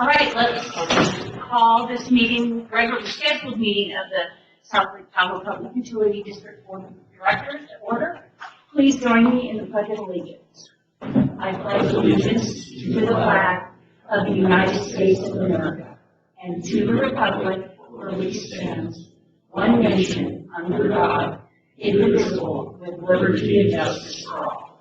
All right, let's call this meeting, regularly scheduled meeting of the South Lake Tahoe Public Utility District Board of Directors to order. Please join me in the Pledge of Allegiance. I pledge allegiance to the flag of the United States of America and to the republic for which it stands, one nation, under God, indivisible, with liberty and justice for all.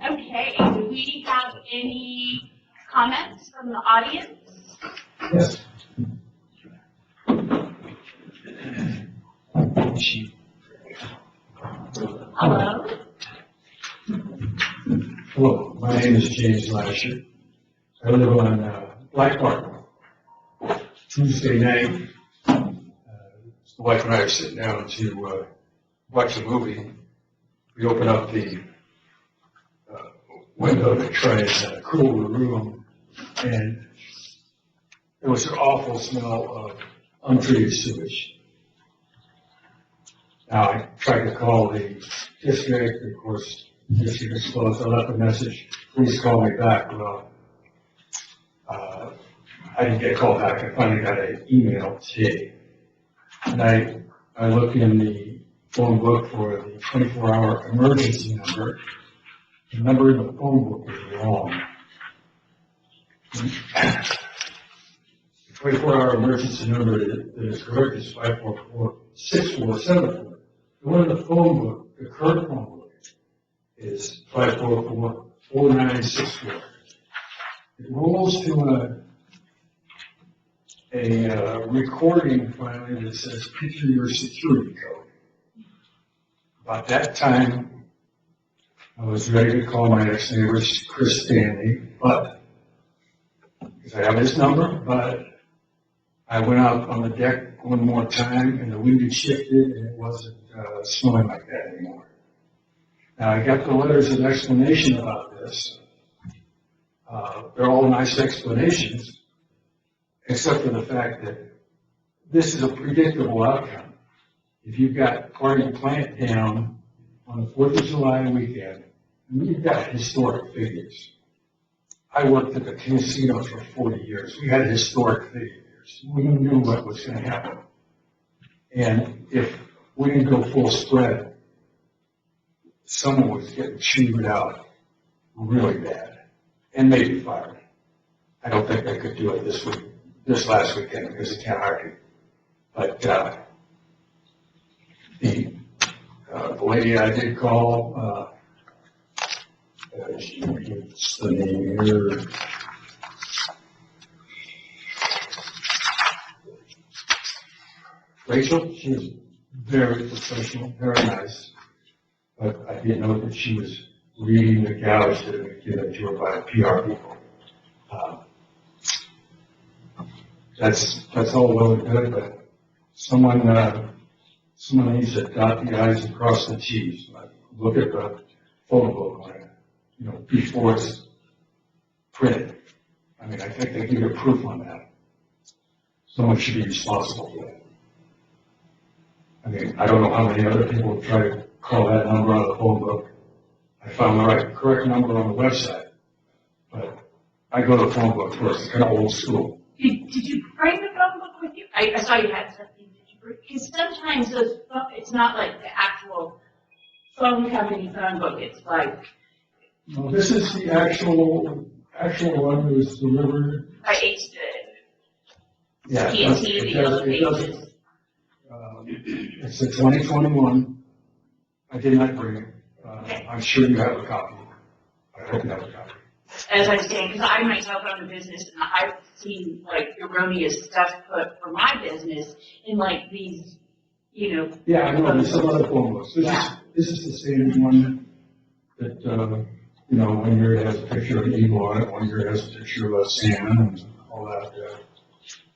Okay, do we have any comments from the audience? Yes. Hello? Hello, my name is James Lasher. I live on Black Park. Tuesday night, the wife and I are sitting down to watch a movie. We open up the window to try and cool the room, and there was an awful smell of untreated sewage. Now, I tried to call the district, of course, the district is closed. I left a message, please call me back. Well, I didn't get a call back. I finally got an email today. And I looked in the phone book for the 24-hour emergency number. The number in the phone book is wrong. The 24-hour emergency number that is correct is 544-6474. The one in the phone book, the current phone book, is 544-4964. It rolls to a recording finally that says, enter your security code. About that time, I was ready to call my ex-neighbor, Chris Stanley, but, because I have his number, but I went out on the deck one more time and the wind had shifted and it wasn't snowing like that anymore. Now I got the letters of explanation about this. They're all nice explanations, except for the fact that this is a predictable outcome. If you've got part of your plant down on the 4th of July weekend, and you've got historic figures. I worked at the casino for 40 years. We had historic figures. We knew what was going to happen. And if we didn't go full spread, someone was getting chewed out really bad and maybe fired. I don't think they could do it this last weekend because they can't hire people. But the lady I did call, what's the name here? Rachel, she was very professional, very nice, but I did know that she was reading the gouge that had been given to her by the PR people. That's all well and good, but someone needs to dot the I's and cross the T's. Like, look at the photo book on it, before it's printed. I mean, I think they give you proof on that. Someone should be responsible for that. I mean, I don't know how many other people try to call that number on the phone book. I found the correct number on the website, but I go to the phone book first. It's kind of old school. Did you bring the phone book with you? I saw you had something. Because sometimes it's not like the actual phone company phone book. It's like. No, this is the actual one that was delivered. By H. Yeah, TNT, the yellow pages. It's a 2021. I did not bring it. I'm sure you have a copy. I hope you have a copy. As I was saying, because I myself own a business, and I've seen erroneous stuff put for my business in these, Yeah, I know. There's some other phone books. This is the same one that one year it has a picture of an eagle on it, one year it has a picture of a salmon and all that.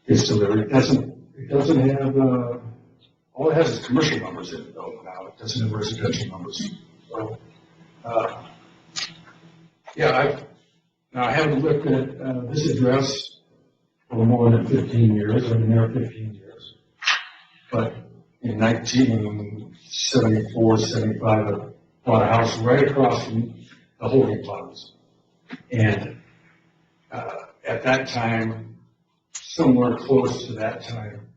It's delivered. It doesn't have. All it has is commercial numbers in it though. Now it doesn't have residential numbers. So, I haven't looked at this address for more than 15 years. I've been there 15 years. But, in 1974, 75, I bought a house right across from the holding ponds. And at that time, somewhere close to that time,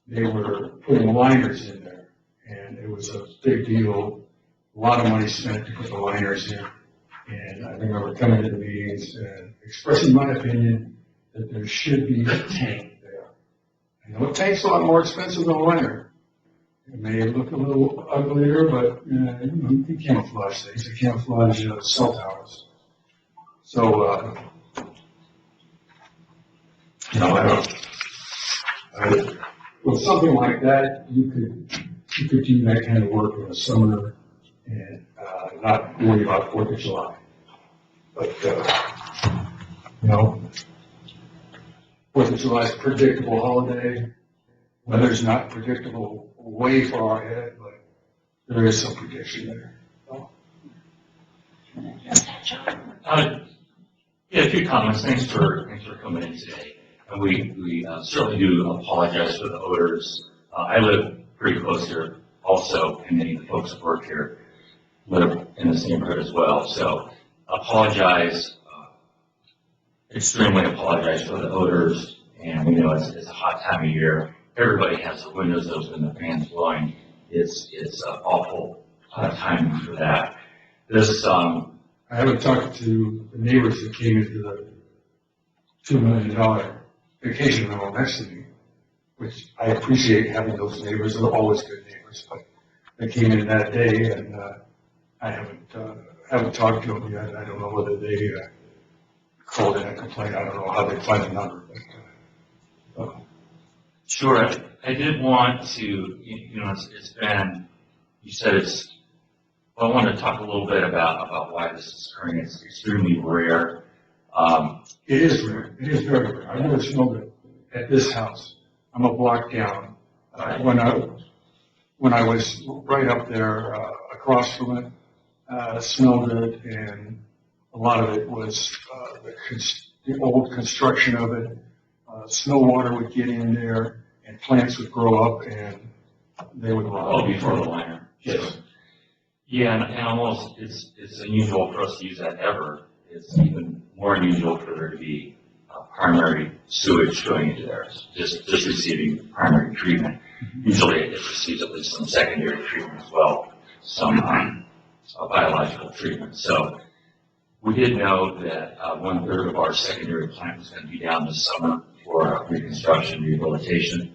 they were putting liners in there. And it was a big deal, a lot of money spent to put the liners in. And I remember coming to the meetings and expressing my opinion that there should be a tank there. I know a tank's a lot more expensive than a liner. It may look a little uglier, but you can camouflage things. They camouflage cell towers. So, with something like that, you could do that kind of work in the summer and not worry about 4th of July. But, 4th of July is a predictable holiday. Weather's not predictable way far ahead, but there is some prediction there. Yeah, a few comments. Thanks for coming in today. And we certainly do apologize for the odors. I live pretty close here also, and many of the folks that work here live in this neighborhood as well. So apologize, extremely apologize for the odors. And we know it's a hot time of year. Everybody has the windows open, the fans blowing. It's an awful time for that. This I haven't talked to the neighbors that came into the $2 million vacation rental next to me, which I appreciate having those neighbors. They're always good neighbors, but they came in that day, and I haven't talked to them yet. I don't know whether they called in a complaint. I don't know how they find the number. But, Sure. I did want to, it's been, you said I want to talk a little bit about why this is occurring. It's extremely rare. it is rare. It is very rare. I never smelled it at this house. I'm a block down. When I was right up there across from it, smelled it, and a lot of it was the old construction of it. Snow water would get in there, and plants would grow up, and they would rot. Oh, before the liner. Yes. Yeah, and almost it's unusual for us to use that ever. It's even more unusual for there to be primary sewage going into there, just receiving primary treatment. Usually it receives at least some secondary treatment as well, some biological treatment. So we did know that 1/3 of our secondary plant was going to be down this summer for reconstruction, rehabilitation.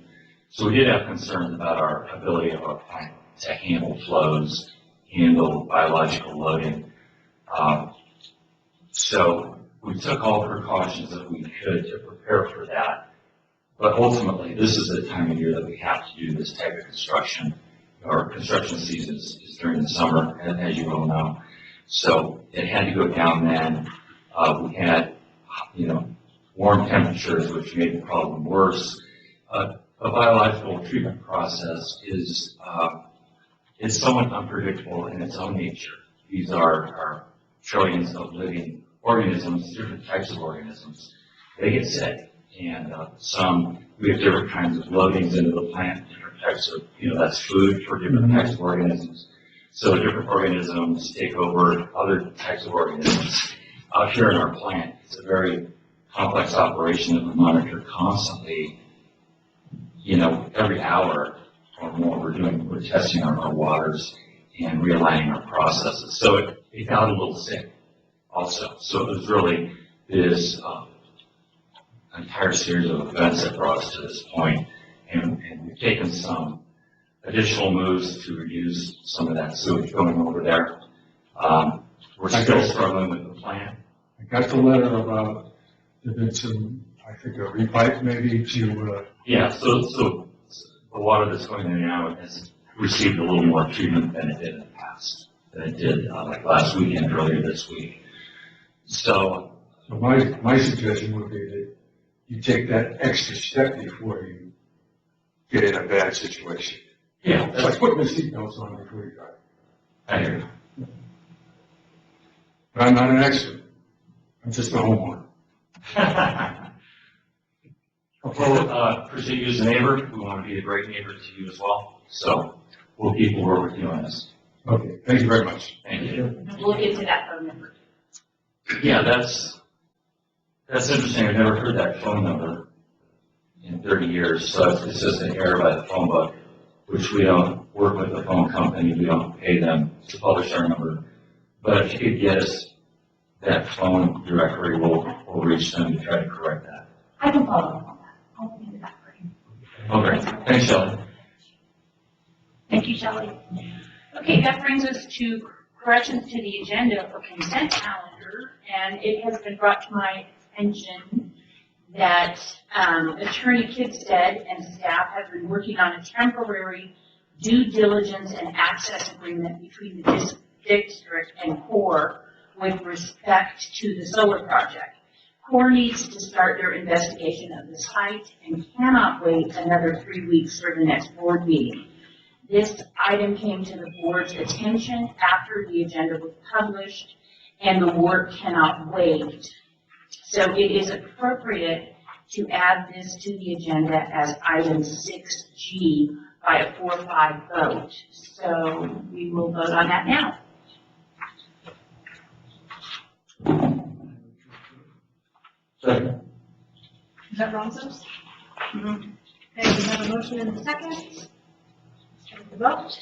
So we did have concerns about our ability of our plant to handle flows, handle biological loading. So we took all precautions that we could to prepare for that. But ultimately, this is the time of year that we have to do this type of construction. Our construction season is during the summer, as you all know. So it had to go down then. We had, warm temperatures, which made the problem worse. A biological treatment process is somewhat unpredictable in its own nature. These are trillions of living organisms, different types of organisms. They get sick, and we have different kinds of loadings into the plant, different types of, that's food for different types of organisms. So different organisms take over other types of organisms. Out here in our plant, it's a very complex operation that we monitor constantly. Every hour or more, we're testing our waters and realigning our processes. So it got a little sick also. So it was really this entire series of events that brought us to this point. And we've taken some additional moves to reduce some of that sewage going over there. We're still struggling with the plant. I got the letter about there been some, I think, a repipe maybe to. Yeah, so the water that's going in now has received a little more treatment than it did in the past, than it did like last weekend, earlier this week. So my suggestion would be that you take that extra step before you get in a bad situation. Yeah, It's like putting the seatbelts on before you drive. I hear you. But I'm not an expert. I'm just a homeowner. Well, appreciate you as a neighbor. We want to be a great neighbor to you as well. So we'll keep working with you on this. Okay, thank you very much. Thank you. We'll get to that phone number. Yeah, that's interesting. I've never heard that phone number in 30 years. So it's just an error by the phone book, which we don't work with the phone company. We don't pay them to publish our number. But if you could get us that phone directory, we'll reach them to try to correct that. I can follow up on that. I'll look into that for you. Okay. Thanks, Shelley. Thank you, Shelley. Okay, that brings us to corrections to the agenda for consent calendar, and it has been brought to my attention that Attorney Kidstead and staff have been working on a temporary due diligence and access agreement between the district and CORE with respect to the solar project. CORE needs to start their investigation of the site and cannot wait another 3 weeks for the next board meeting. This item came to the board's attention after the agenda was published, and the board cannot wait. So it is appropriate to add this to the agenda as item 6G by a 4-5 vote. So we will vote on that now. Second. Is that Ronsos? Okay, we have a motion and a second. Start the vote.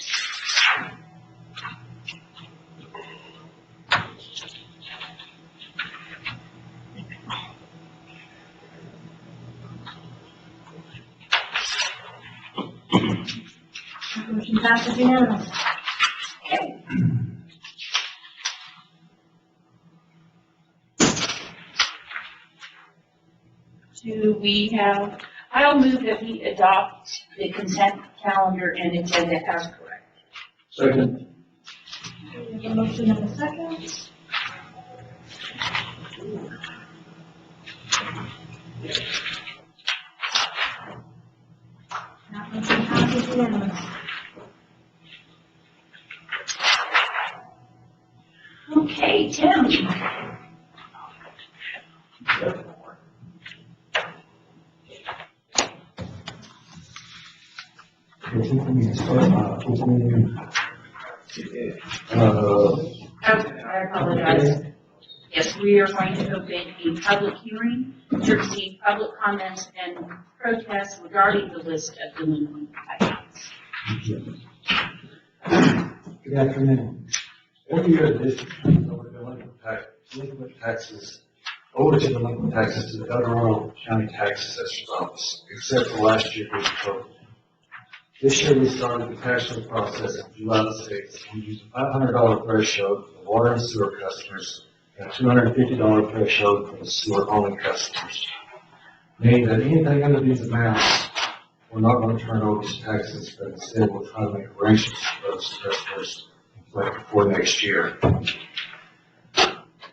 Motion passes unanimously. Do we have, I'll move that we adopt the consent calendar and agenda as correct. Second. We have a motion and a second. That motion passes unanimously. Okay, Tim. I apologize. Yes, we are going to open a public hearing to receive public comments and protests regarding the list of delinquent items. Good afternoon. Every year, the district turns over delinquent taxes to the Colorado County Tax Assessor's Office, except for last year due to COVID. This year, we started the tax sale process on July the 6th and used a $500 threshold for the water and sewer customers and a $250 threshold for the sewer-only customers. Meaning that anything under these amounts, we're not going to turn over these taxes, but instead we'll try to make arrangements for those customers for next year.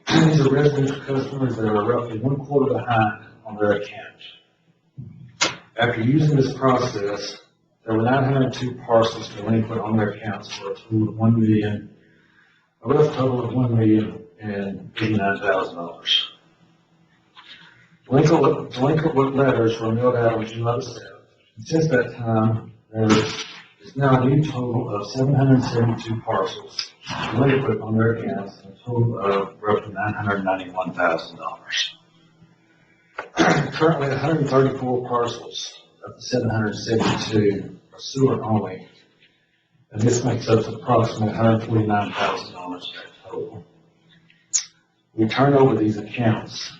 These are residential customers that are roughly 1/4 behind on their account. After using this process, there were 902 parcels delinquent on their accounts for a total of a rough total of $1,089,000. Delinquent letters were mailed out on July 7th. And since that time, there is now a new total of 772 parcels delinquent on their accounts, and a total of roughly $991,000. Currently, 134 parcels of the 772 are sewer only, and this makes up approximately $149,000 total. We turn over these accounts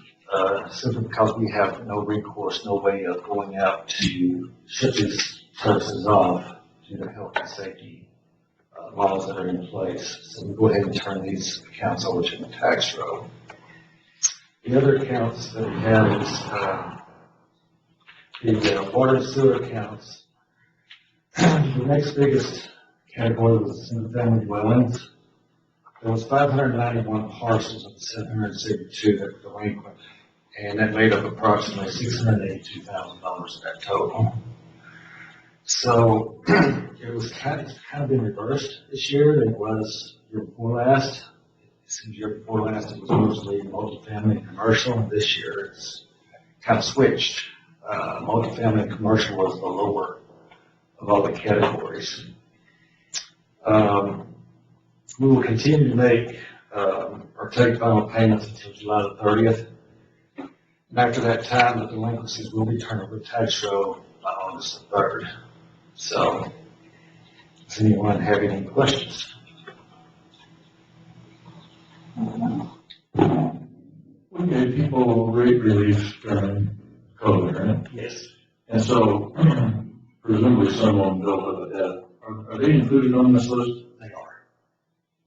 simply because we have no recourse, no way of going out to shut these services off due to health and safety laws that are in place. So we go ahead and turn these accounts over to the tax row. The other accounts that we have is the water and sewer accounts. The next biggest category was single-family dwellings. There was 591 parcels of the 772 that were delinquent, and that made up approximately $682,000 of that total. So it was kind of been reversed this year than it was the year before last. The year before last, it was mostly multifamily and commercial, and this year it's kind of switched. Multifamily and commercial was the lower of all the categories. We will continue to make or take final payments until July the 30th. And after that time, the delinquencies will be turned over to tax roll by August the 3rd. So, does anyone have any questions? We gave people rate relief during COVID, right? Yes. And so presumably someone built up a debt. Are they included on this list? They are.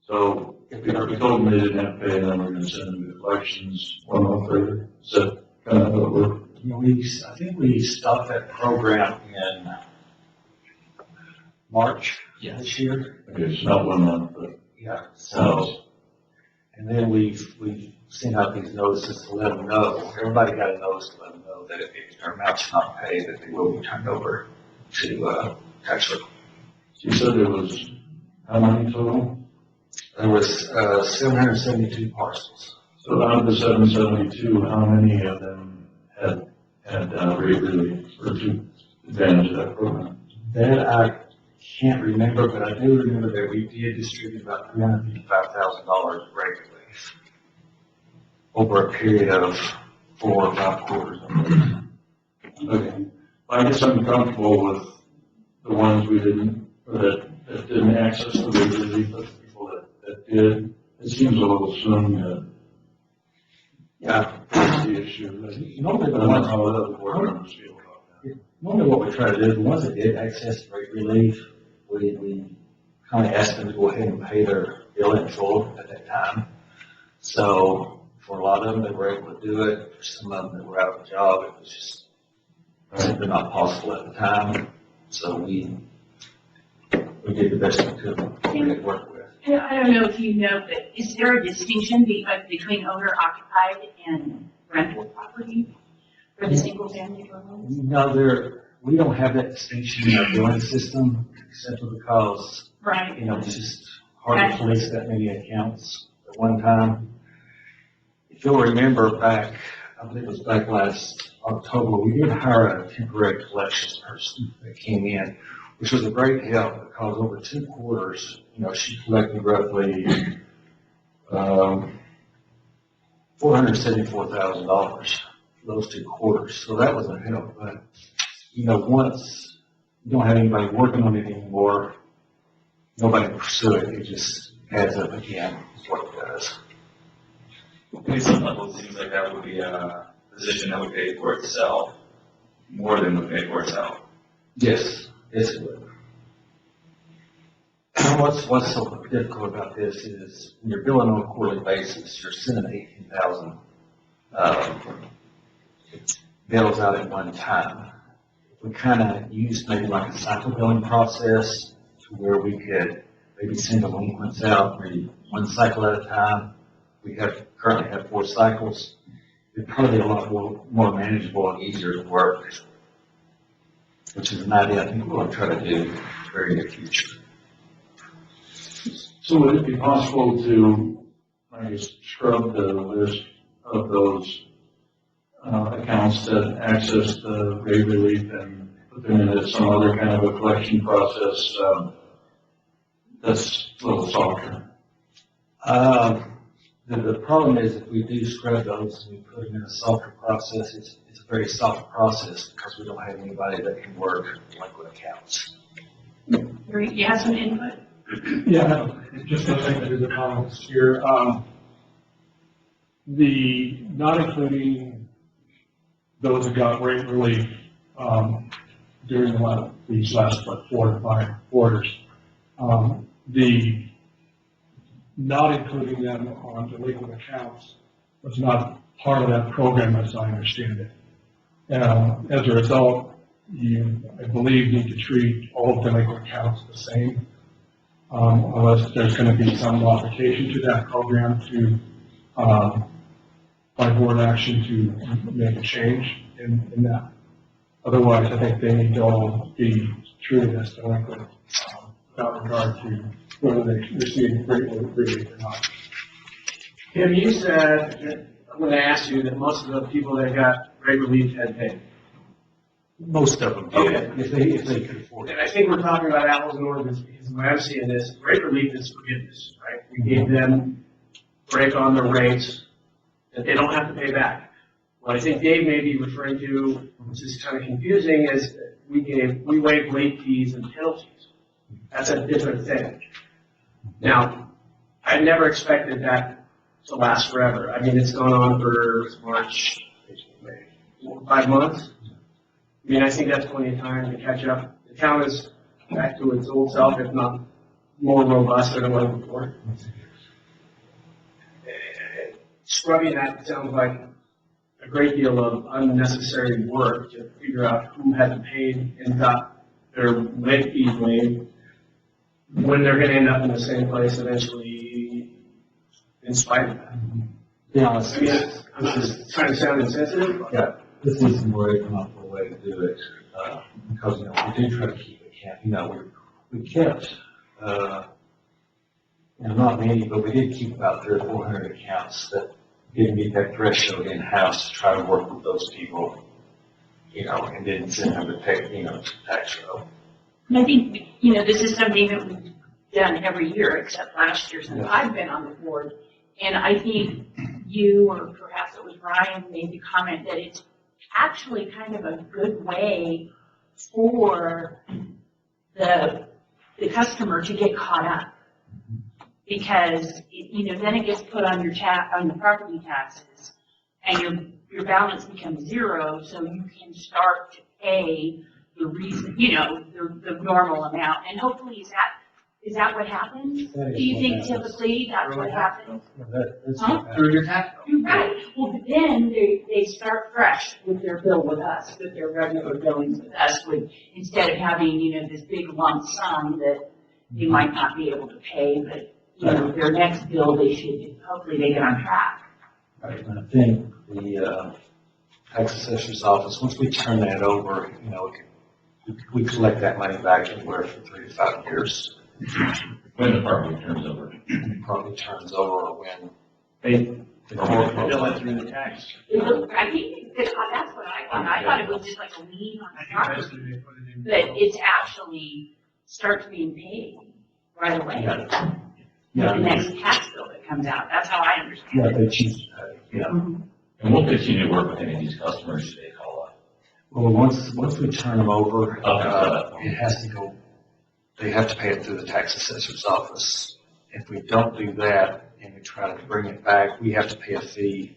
So if we told them they didn't have to pay, then we're going to send them to collections 1 month later. Is that kind of how it works? You know, I think we stopped that program in March this year. Okay, it's not 1 month, but. Yeah. So, and then we've sent out these notices to let them know. Everybody got a notice to let them know that if their amount's not paid, that they will be turned over to tax roll. You said there was how many total? There was 772 parcels. So out of the 772, how many of them had rate relief or took advantage of that program? That I can't remember, but I do remember that we did distribute about $355,000 rate relief over a period of 4 or 5 quarters. Okay. I guess I'm comfortable with the ones we didn't, or that didn't access the rate relief, but the people that did. It seems a little soon that Yeah. that's the issue. Normally, I don't know how other board members feel about that. Normally what we try to do, the ones that did access rate relief, we kind of asked them to go ahead and pay their bill in full at that time. So for a lot of them, they were able to do it. For some of them that were out of a job, it was just simply not possible at the time. So we did the best we could to work with. I don't know if you know, but is there a distinction between owner occupied and rental property for the single family dwellings? No, we don't have that distinction in our billing system, simply because, Right. it's just hard to police that many accounts at one time. If you'll remember back, I believe it was back last October, we did hire a temporary collections person that came in, which was a great help because over 2 quarters, she collected roughly $474,000 for those 2 quarters. So that was a help. But, once you don't have anybody working on it anymore, nobody can pursue it. It just adds up again, is what it does. At some level, it seems like that would be a position that would pay for itself, more than would pay for itself. Yes, it would. What's so difficult about this is when you're billing on a quarterly basis, you're sending 18,000 bills out at one time. We kind of used maybe like a cycle billing process to where we could maybe send delinquents out maybe 1 cycle at a time. We currently have 4 cycles. It'd probably be a lot more manageable and easier to work, which is an idea I think we're going to try to do in the very near future. So would it be possible to, I guess, scrub the list of those accounts that access the rate relief and put them into some other kind of a collection process that's a little softer? The problem is if we do scrub those and we put them in a softer process, it's a very soft process because we don't have anybody that can work liquid accounts. You have some input? Yeah, just to think through the comments here. The not including those that got rate relief during these last 4 to 5 quarters, the not including them on delinquent accounts was not part of that program as I understand it. As a result, you, I believe, need to treat all delinquent accounts the same, unless there's going to be some modification to that program to, by board action to make a change in that. Otherwise, I think they need to all be treated as delinquent without regard to whether they receive rate relief or not. Kim, you said, I'm going to ask you that most of the people that got rate relief had paid. Most of them did, if they could afford And it. I think we're talking about apples and oranges, because the way I'm seeing this, rate relief is forgiveness, right? We gave them break on their rates that they don't have to pay back. What I think Dave may be referring to, which is kind of confusing, is that we waived late fees and penalties. That's a different thing. Now, I never expected that to last forever. I mean, it's gone on for March, 5 months. I mean, I think that's plenty of time to catch up. The town is back to its old self, if not more robust than it was before. Scrubbing that sounds like a great deal of unnecessary work to figure out who hasn't paid and got their late fees waived, when they're gonna end up in the same place eventually, in spite of that. To be honest, I mean, I'm not just trying to sound insensitive, but yeah, this is more economical way to do it, because, we do try to keep it we kept, not many, but we did keep about 300 or 400 accounts that didn't meet that threshold in-house to try to work with those people, and then send them to pay, to tax row. And I think, this is something that we've done every year, except last year since I've been on the board. And I think you, or perhaps it was Ryan, made the comment that it's actually kind of a good way for the customer to get caught up. Because, then it gets put on on the property taxes, and your balance becomes zero, so you can start to pay the reason, the normal amount. And hopefully, is that what happens? That is Do you what think happens. typically that's what happens? That's Huh? through your tax bill. You're right. Well, but then they start fresh with their bill with us, with their regular billings with us, instead of having, this big lump sum that they might not be able to pay, but, their next bill, hopefully they get on track. Right, and I think the tax assessor's office, once we turn that over, we collect that money back anywhere from 3 to 5 years. When the property turns over. It probably turns over when They the court bill it through the tax. I think that's what I thought. I thought it was just like a lien on the property, but it's actually starts being paid right away. Yeah. The next tax bill that comes out. That's how I understand Yeah, it. they choose to pay, Mhm. And we'll continue to work with any of these customers should they call up. Well, once we turn them over, it has to go, they have to pay it through the tax assessor's office. If we don't do that and we try to bring it back, we have to pay a fee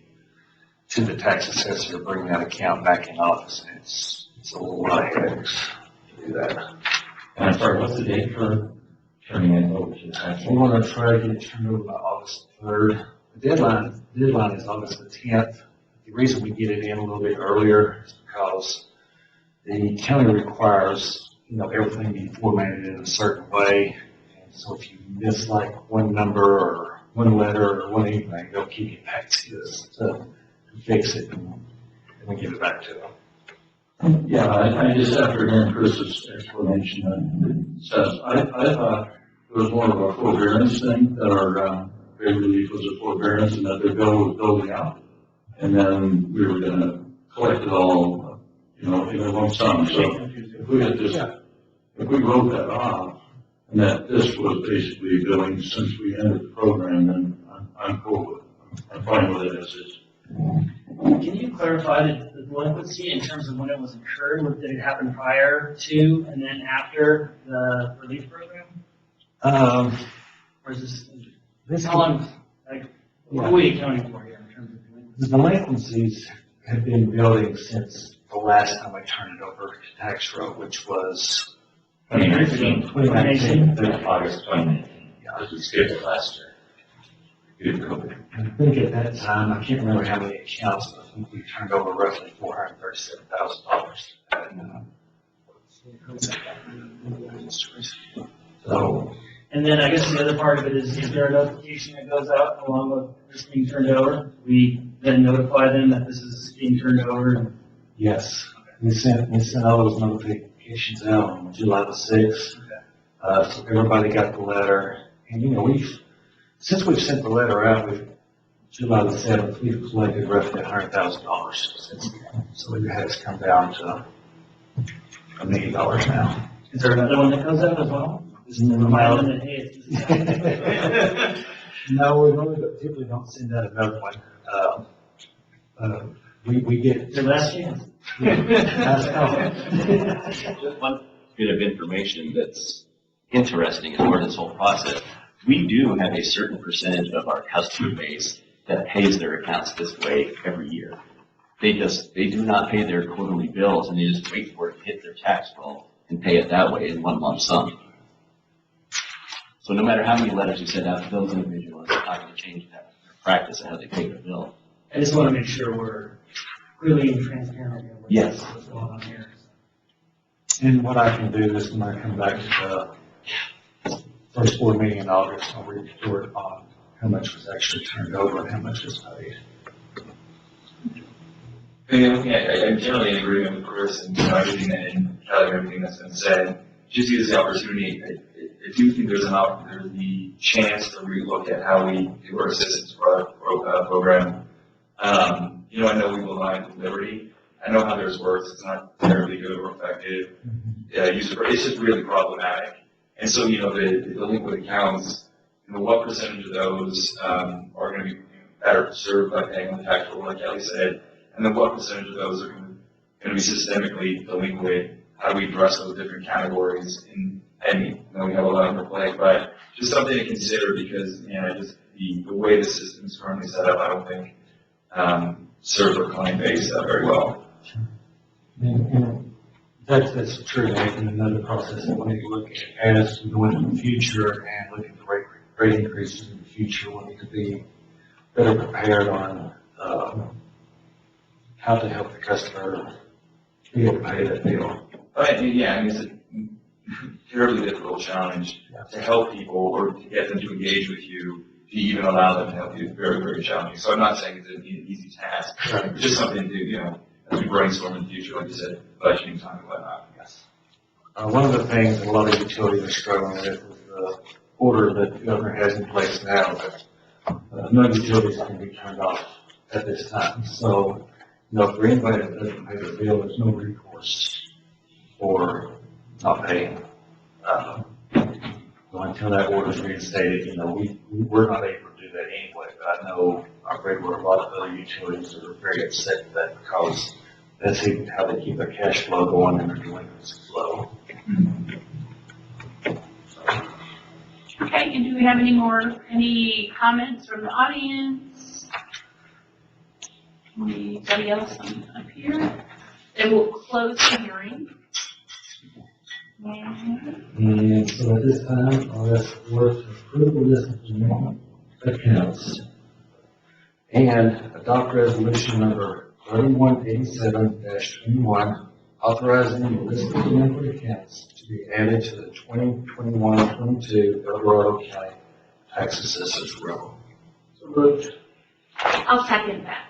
to the tax assessor to bring that account back in office. And it's a little lot of headaches to do that. And I'm sorry, what's the date for turning it over to the tax? We want to try to get it turned over by August 3rd. The deadline is August the 10th. The reason we get it in a little bit earlier is because the county requires, everything be formatted in a certain way. And so if you miss like one number or one letter or one anything, they'll keep it back to us to fix it and we give it back to them. Yeah, I just, after hearing Chris's explanation, it says, I thought it was more of a forbearance thing, that our rate relief was a forbearance and that their bill was building up. And then we were gonna collect it all, in a lump sum. So if we had just, if we wrote that off, and that this was basically billing since we entered the program, then I'm cool with it. I'm fine with it as is. Can you clarify the delinquency in terms of when it was incurred? Did it happen prior to and then after the relief program? Or is this, how long, what are we accounting for here in terms of delinquency? The delinquencies have been building since the last time I turned it over to tax row, which was 2019. 2019. August 2019. Because we skipped it last year. Due to COVID. I think at that time, I can't remember how many accounts, but I think we turned over roughly $437,000. So, And then I guess the other part of it is there a notification that goes out along with this being turned over? We then notify them that this is being turned over? yes, we sent all those notifications out on July the 6th. So everybody got the letter. And, since we've sent the letter out, July the 7th, we've collected roughly $100,000 since then. So it has come down to $1 million now. Is there another one that goes up as well? Just to remind them that, hey, it's this. No, we really typically don't send out another one. We get. Your last chance. Just one bit of information that's interesting as part of this whole process. We do have a certain percentage of our customer base that pays their accounts this way every year. They do not pay their quarterly bills, and they just wait for it to hit their tax bill and pay it that way in one lump sum. So no matter how many letters you send out to those individuals, it's not going to change that practice of how they pay their bill. I just want to make sure we're really transparent here with Yes. what's going on here. And what I can do is when I come back to the first board meeting in August, I'll report on how much was actually turned over and how much was paid. I'm generally in agreement with Chris and everything and Kelly, everything that's been said. Just use the opportunity. I do think there's the chance to relook at how we do our assistance program. I know we aligned with Liberty. I know how theirs works. It's not terribly good or effective. It's just really problematic. And so, the delinquent accounts, what percentage of those are going to be better served by paying the tax bill, like Kelly said, and then what percentage of those are going to be systemically delinquent? How do we address those different categories? And we have a lot on our plate, but just something to consider because, just the way the system is currently set up, I don't think serves our client base very well. And that's true, Nathan. Another process that we need to look at as we go into the future and look at the rate increases in the future. We need to be better prepared on how to help the customer be able to pay that bill. It's a terribly difficult challenge to help people or to get them to engage with you, to even allow them to help you. It's very, very challenging. So I'm not saying it's an easy task. Right. It's just something to, as we brainstorm in the future, like you said, budgeting time and whatnot. Yes. One of the things that a lot of utilities are struggling with is the order that the governor has in place now, that no utilities can be turned off at this time. So, for anybody that doesn't pay their bill, there's no recourse for not paying. So until that order is reinstated, we're not able to do that anyway. But I know I've read where a lot of other utilities are very upset with that because that's how they keep their cash flow going and their delinquency low. Okay, and do we have any comments from the audience? Anybody else up here? Then we'll close the hearing. And so at this time, I'll ask the board to approve the list of accounts and adopt resolution number 3187-21, authorizing the list of delinquent accounts to be added to the 2021-22 DORADO County Tax Assessors Roll. So moved. I'll second that.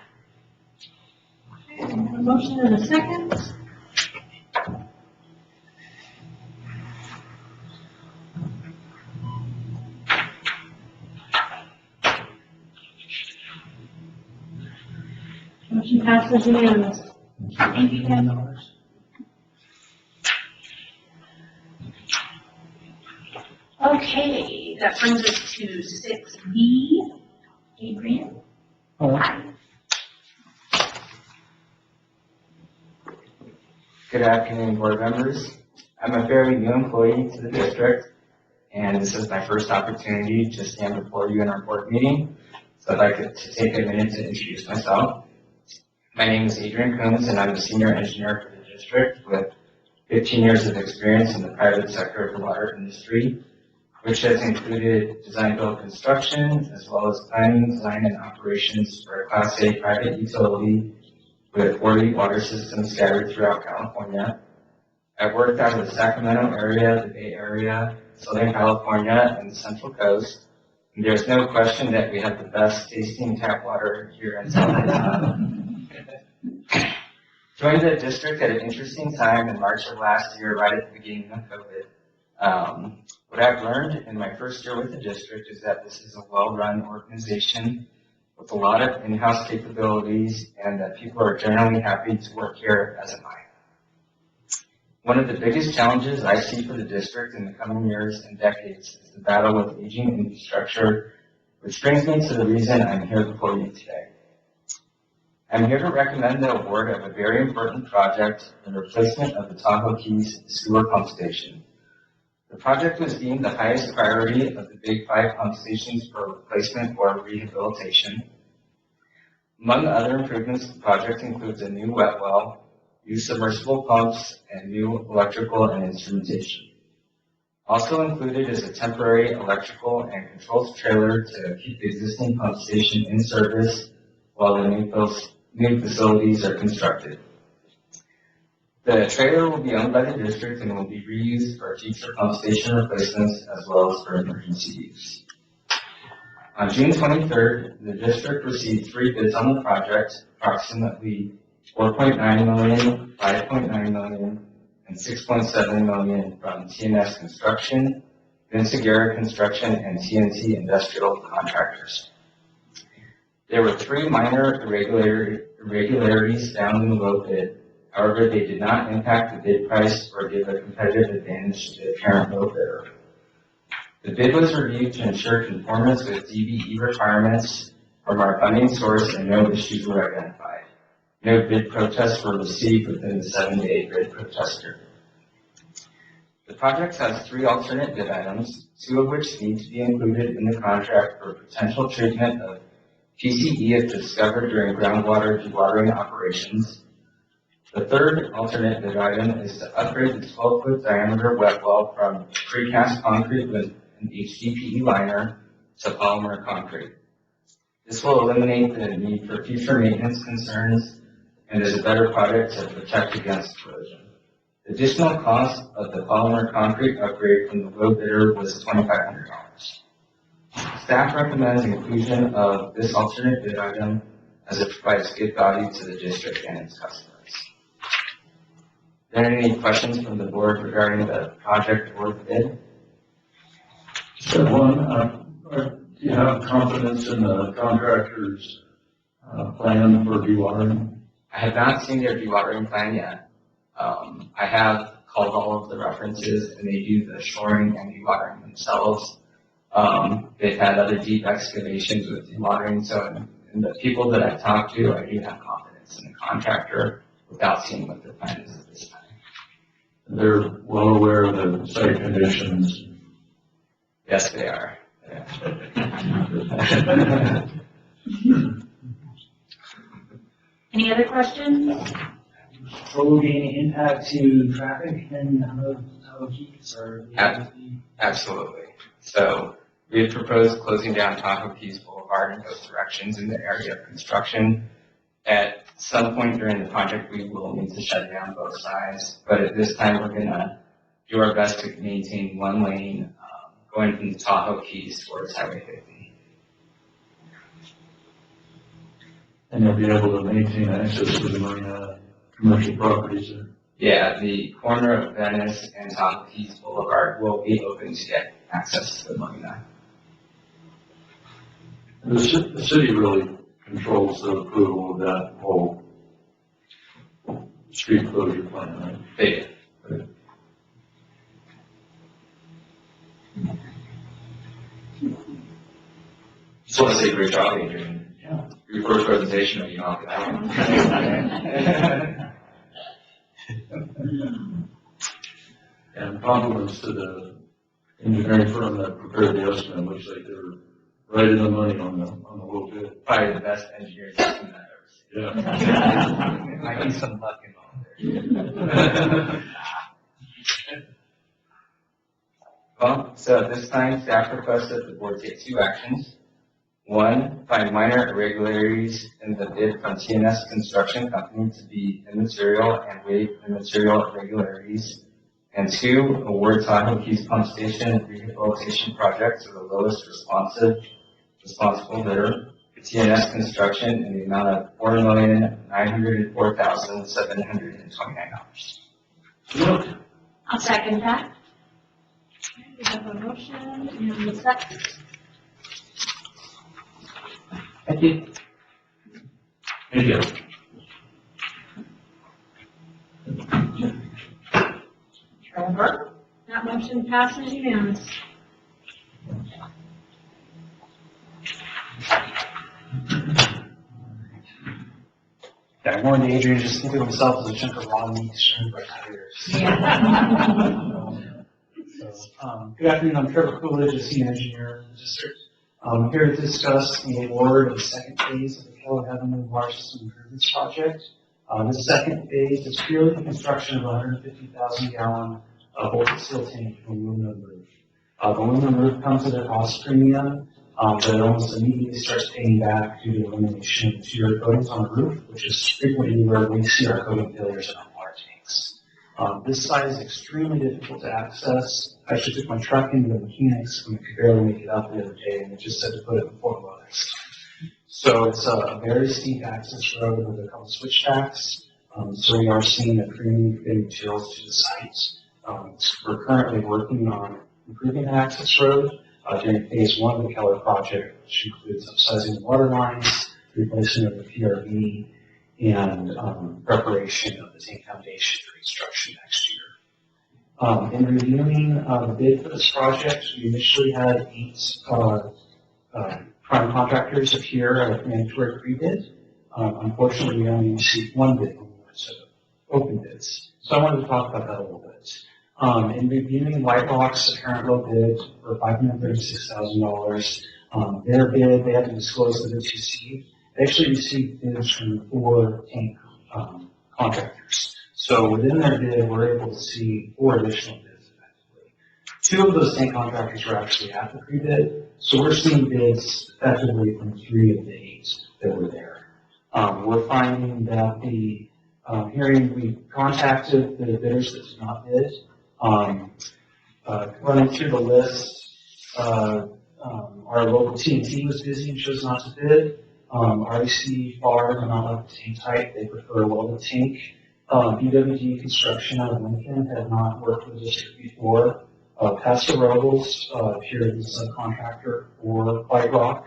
Okay, we have a motion and a second. Motion passes unanimously. Thank you, Ken. Okay, that brings us to 6B. Adrian? Hi. Good afternoon, board members. I'm a fairly new employee to the district, and this is my first opportunity to stand before you in our board meeting. So I'd like to take a minute to introduce myself. My name is Adrian Coons, and I'm a senior engineer for the district with 15 years of experience in the private sector of the water industry, which has included design-build construction, as well as planning, design, and operations for a Class A private utility with 40 water systems scattered throughout California. I've worked out of the Sacramento area, the Bay Area, Southern California, and the Central Coast. And there's no question that we have the best tasting tap water here in South Carolina. Joined the district at an interesting time in March of last year, right at the beginning of COVID. What I've learned in my first year with the district is that this is a well-run organization with a lot of in-house capabilities and that people are generally happy to work here, as am I. One of the biggest challenges I see for the district in the coming years and decades is the battle with aging infrastructure, which brings me to the reason I'm here before you today. I'm here to recommend the award of a very important project, the replacement of the Tahoe Keys sewer pump station. The project was deemed the highest priority of the Big Five pump stations for replacement or rehabilitation. Among other improvements, the project includes a new wet well, new submersible pumps, and new electrical and instrumentation. Also included is a temporary electrical and controls trailer to keep the existing pump station in service while the new facilities are constructed. The trailer will be owned by the district and will be reused for future pump station replacements as well as for emergency use. On June 23rd, the district received 3 bids on the project, approximately $4.9 million, $5.9 million, and $6.7 million from TNS Construction, Vinciguerra Construction, and TNT Industrial Contractors. There were 3 minor irregularities found in the low bid. However, they did not impact the bid price or give a competitive advantage to the apparent low bidder. The bid was reviewed to ensure conformance with DBE requirements from our funding source and no issues were identified. No bid protests were received within the 7-day bid protest period. The project has 3 alternate bid items, 2 of which need to be included in the contract for potential treatment of PCE if discovered during groundwater dewatering operations. The third alternate bid item is to upgrade the 12-foot diameter wet well from precast concrete with an HDPE liner to polymer concrete. This will eliminate the need for future maintenance concerns and is a better product to protect against corrosion. The additional cost of the polymer concrete upgrade from the low bidder was $2,500. Staff recommends inclusion of this alternate bid item as it provides good value to the district and its customers. Are there any questions from the board regarding the project or the bid? Just have one. Do you have confidence in the contractor's plan for dewatering? I have not seen their dewatering plan yet. I have called all of the references and they do the shoring and dewatering themselves. They've had other deep excavations with dewatering, so in the people that I've talked to, I do have confidence in the contractor without seeing what their plan is at this time. They're well aware of the site conditions. Yes, they are. Yeah. Any other questions? Will there be any impact to traffic in Tahoe Keys or? Absolutely. So we had proposed closing down Tahoe Keys Boulevard in both directions in the area of construction. At some point during the project, we will need to shut down both sides, but at this time, we're going to do our best to maintain one lane going from Tahoe Keys towards Highway 50. And you'll be able to maintain access to the marina commercial properties there. Yeah, the corner of Venice and Tahoe Keys Boulevard will be open to get access to the marina. The city really controls the approval of that whole street closure plan, right? They do. Just want to say great job, Adrian. Yeah. Your first presentation of AD-HOC. And compliments to the engineering firm that prepared the estimate. Looks like they were right in the money on the little bit. Probably the best engineering team I've ever seen. Yeah. Might be some luck involved there. Well, so at this time, staff requests that the board take 2 actions. 1, find minor irregularities in the bid from TNS Construction Company to be immaterial and waive immaterial irregularities. And 2, award Tahoe Keys Pump Station Rehabilitation Project to the lowest responsible bidder, TNS Construction, in the amount of $4,904,729. I'll second that. We have a motion and a second. Thank you. Thank you. Motion passes unanimous. Yeah, I warned Adrian, just think of himself as a chunk of raw meat strewn by tigers. Good afternoon, I'm Trevor Coolidge, a senior engineer in the district. I'm here to discuss the award of the second phase of the Keller Heavenly Water System Improvements Project. This second phase is purely the construction of a 150,000 gallon voltage steel tank with aluminum roof. The aluminum roof comes at a cost premium, but it almost immediately starts paying back due to elimination of material coatings on the roof, which is frequently where we see our coating failures in our water tanks. This site is extremely difficult to access. I actually took my truck into the mechanics and could barely make it up the other day, and it just said to put it in forklift. So it's a very steep access road with a couple switch tracks. So we are seeing a premium for getting materials to the site. We're currently working on improving the access road during phase one of the Keller project, which includes upsizing the water lines, replacing of the PRV, and preparation of the tank foundation for construction next year. In reviewing the bid for this project, we initially had 8 prime contractors appear at a mandatory pre-bid. Unfortunately, we only received 1 bid when we went to open bids. So I wanted to talk about that a little bit. In reviewing White Rock's apparent low bid for $536,000, their bid, they had to disclose the bids received. They actually received bids from 4 tank contractors. So within their bid, we're able to see 4 additional bids effectively. 2 of those tank contractors were actually at the pre-bid, so we're seeing bids effectively from 3 of the 8 that were there. We're finding that the we contacted the bidders that did not bid. Running through the list, our local TNT was busy and chose not to bid. REC Bar did not like the tank type, they prefer a welded tank. BWD Construction out of Lincoln had not worked with the district before. Pastor Robles appeared as a subcontractor for White Rock.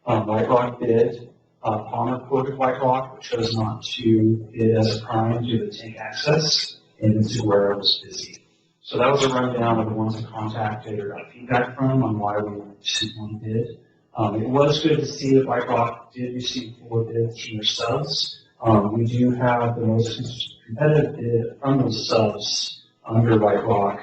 White Rock bid. Palmer quoted White Rock, but chose not to bid as a prime due to tank access, and Zuera was busy. So that was a rundown of the ones we contacted or got feedback from on why we received 1 bid. It was good to see that White Rock did receive 4 bids from their subs. We do have the most competitive bid from those subs under White Rock.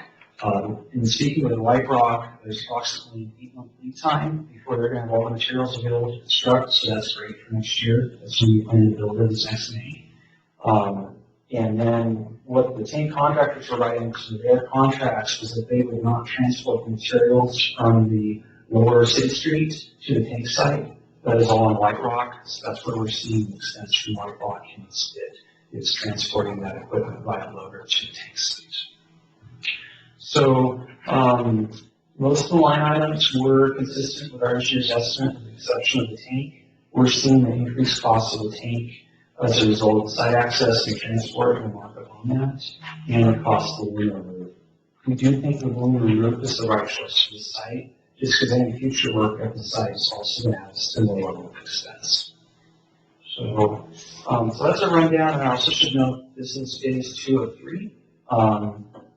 In speaking with White Rock, there's approximately an 8-month lead time before they're going to have all the materials available to construct, so that's great for next year. That's when we plan to build it this next May. And then what the tank contractors were writing to their contracts was that they would not transport the materials from the lower City Street to the tank site. That is all on White Rock, so that's where we're seeing the expense from White Rock in this bid. It's transporting that equipment via loader to the tank site. So most of the line items were consistent with our engineer's estimate, with the exception of the tank. We're seeing the increased cost of the tank as a result of site access and transport and markup on that, and the cost of the aluminum roof. We do think the aluminum roof is the right choice for the site, just because any future work at the site is also going to have a similar level of expense. So that's a rundown, and I also should note this is phase 2 of 3.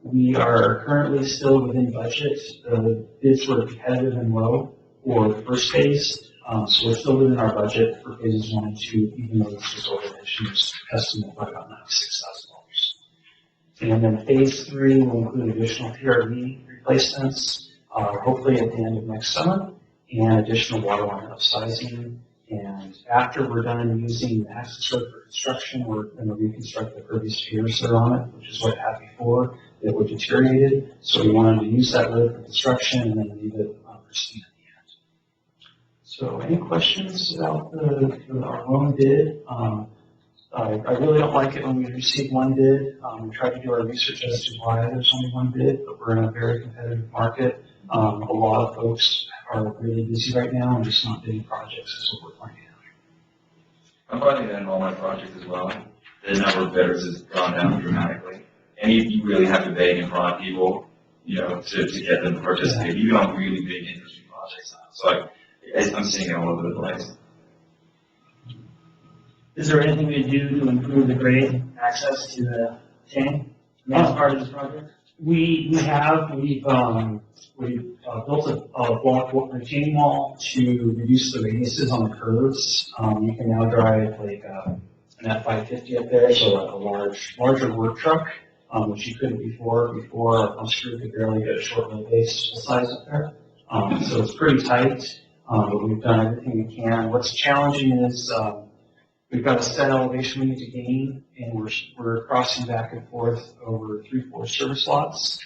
We are currently still within budget. The bids were competitive and low for the first phase, so we're still within our budget for phases 1 and 2, even though this is over the engineer's estimate by about $96,000. And then phase 3 will include additional PRV replacements, hopefully at the end of next summer, and additional water line upsizing. And after we're done using the access road for construction, we're going to reconstruct the pervious piers that are on it, which is what it had before. It was deteriorated, so we wanted to use that road for construction and then leave it pristine at the end. So any questions about our loan bid? I really don't like it when we receive 1 bid. We try to do our research as to why there's only 1 bid, but we're in a very competitive market. A lot of folks are really busy right now and just not bidding projects is what we're finding out. I'm finding that in all my projects as well. The number of bidders has gone down dramatically. And you really have to beg and prod people, to get them to participate, even on really big interesting projects. So I'm seeing it all over the place. Is there anything we do to improve the grade access to the tank as part of this project? We've built a block retaining wall to reduce the radiuses on the curves. You can now drive like an F-550 up there, so like a larger work truck, which you couldn't before. Before, our pump screw could barely get a short wheelbase size up there. So it's pretty tight, but we've done everything we can. What's challenging is we've got a set elevation we need to gain, and we're crossing back and forth over 3 Forest Service lots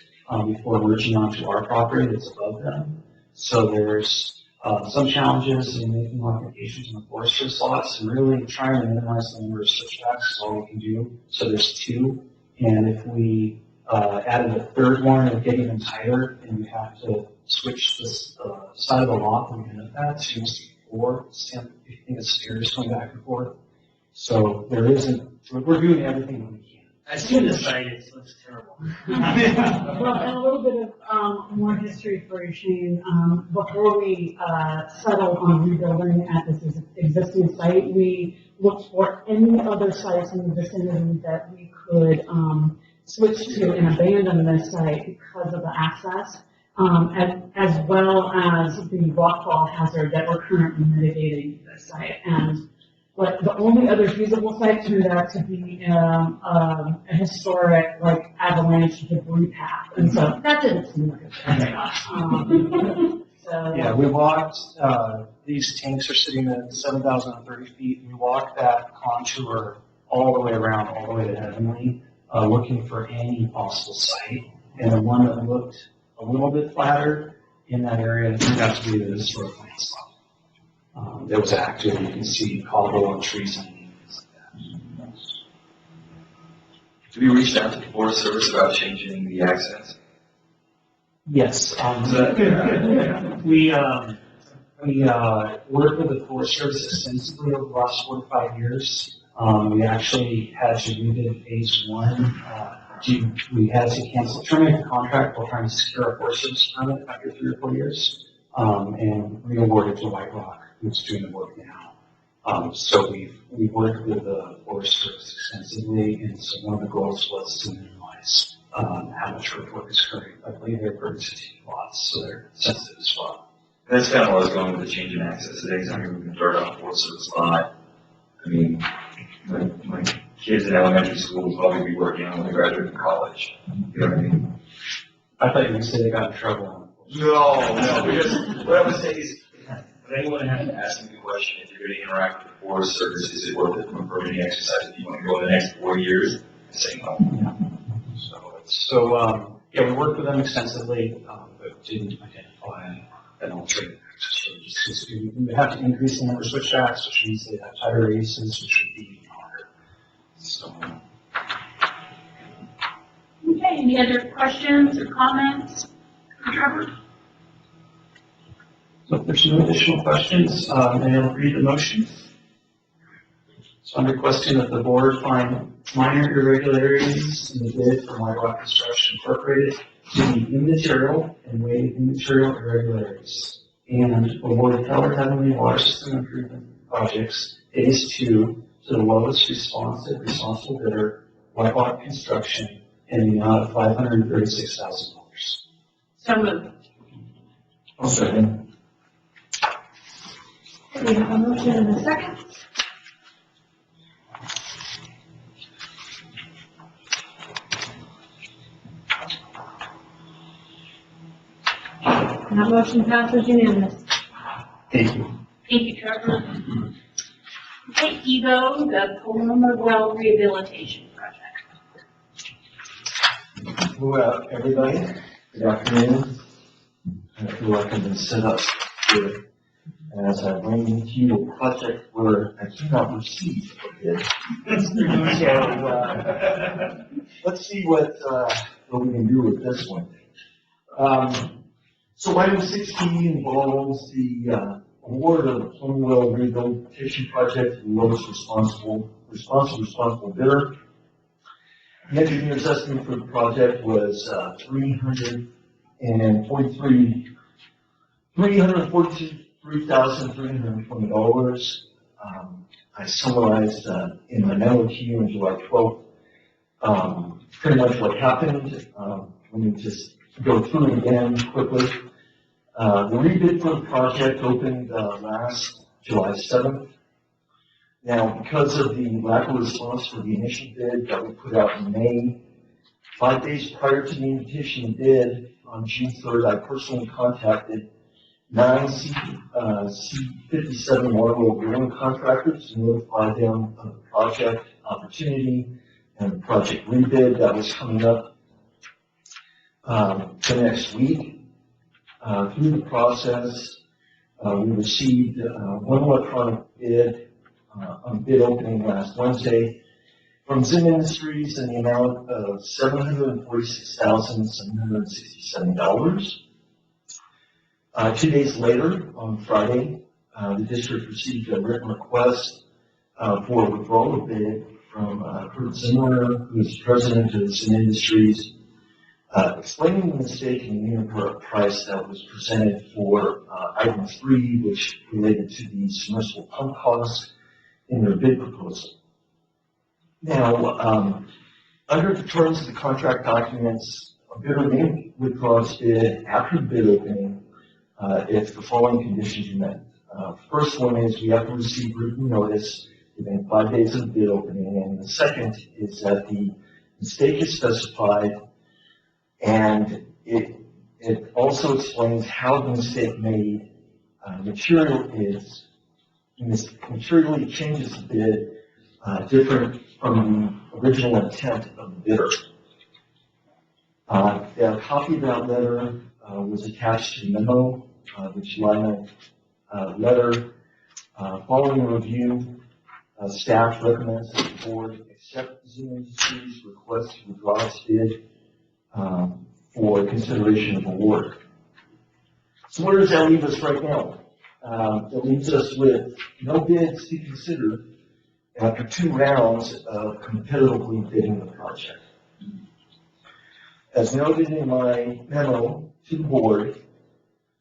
before merging onto our property that's above them. So there's some challenges in making modifications on the Forest Service lots, and really trying to minimize the number of switchbacks is all we can do. So there's 2, and if we added a 3rd one, it would get even tighter, and we have to switch this side of the lot that we end up at to 4. If you think it's stairs going back and forth. So there isn't, we're doing everything we can. I've seen the site, it looks terrible. Well, and a little bit of more history for you, Shane. Before we settled on rebuilding at this existing site, we looked for any other sites in the vicinity that we could switch to and abandon this site because of the access, as well as the rockfall hazard that we're currently mitigating this site. And but the only other feasible site turned out to be a historic, like, avalanche debris path, and so that didn't seem like a trade-off. Yeah, we walked, these tanks are sitting at 7,030 feet. We walked that contour all the way around, all the way to Heavenly, looking for any possible site. And the one that looked a little bit flatter in that area turned out to be the historic landslide. That was active. You can see cobble and trees and things like that. Have you reached out to the Forest Service about changing the access? Yes. We worked with the Forest Service extensively over the last 4 to 5 years. We actually had to rebid phase 1. We had to terminate the contract while trying to secure a Forest Service permit after 3 or 4 years, and re-awarded to White Rock, who's doing the work now. So we've worked with the Forest Service extensively, and so one of the goals was to minimize how much earthwork is occurring. I believe they're pretty strategic lots, so they're sensitive as well. That's kind of where I was going with the change in access. Today's time moving dirt on a Forest Service lot. I mean, my kids in elementary school will probably be working on when they graduate from college. You know what I mean? I thought you were going to say they got in trouble. No, because what I was saying is, would anyone have to ask me the question, if you're going to interact with the Forest Service, is it worth it from a permitting exercise if you want to go in the next 4 years? I say no. So yeah, we worked with them extensively, but didn't identify an alternative access. We have to increase the number of switchbacks, which means they have tighter radiuses, which would be even harder. So. Okay, any other questions or comments for Trevor? So if there's no additional questions, I'll read the motion. So I'm requesting that the board find minor irregularities in the bid for White Rock Construction Incorporated to be immaterial and waive immaterial irregularities, and award Keller Heavenly Water System Improvement Projects Phase 2 to the lowest responsible bidder, White Rock Construction, in the amount of $536,000. So moved. I'll second. We have a motion and a second. And that motion passes unanimous. Thank you. Thank you, Trevor. Okay, Evo, the Paloma Well Rehabilitation Project. Hello, everybody. Good afternoon. I feel like I've been set up here as I bring into you a project where I cannot receive a bid. So, let's see what we can do with this one. So item 16 involves the award of the Paloma Well Rehabilitation Project to the lowest responsible bidder. The engineer's estimate for the project was $343,320. I summarized in my memo to you on July 12th pretty much what happened. let me just go through it again quickly. The rebid for the project opened last July 7th. Now, because of the lack of response for the initial bid that we put out in May, 5 days prior to the invitation to bid on June 3rd, I personally contacted 9 C57 waterwheel drilling contractors to notify them of the project opportunity and the project rebid that was coming up the next week. Through the process, we received one electronic bid on bid opening last Wednesday from Zim Industries in the amount of $746,767. 2 days later, on Friday, the district received a written request for a withdrawal of bid from Kurt Zimmer, who is president of Zim Industries, explaining the mistake in the unit price that was presented for item 3, which related to the submersible pump cost in their bid proposal. Now, under the terms of the contract documents, a bidder may withdraw its bid after the bid opening if the following conditions are met. First one is we have to receive written notice within 5 days of the bid opening, and the second is that the mistake is specified, and it also explains how the mistake made materially changes the bid different from the original intent of the bidder. A copy of that letter was attached to the memo, the July 9th letter. Following review, staff recommends that the board accept Zim Industries' request to withdraw its bid for consideration of award. So where does that leave us right now? It leaves us with no bids to consider after 2 rounds of competitively bidding the project. As noted in my memo to the board,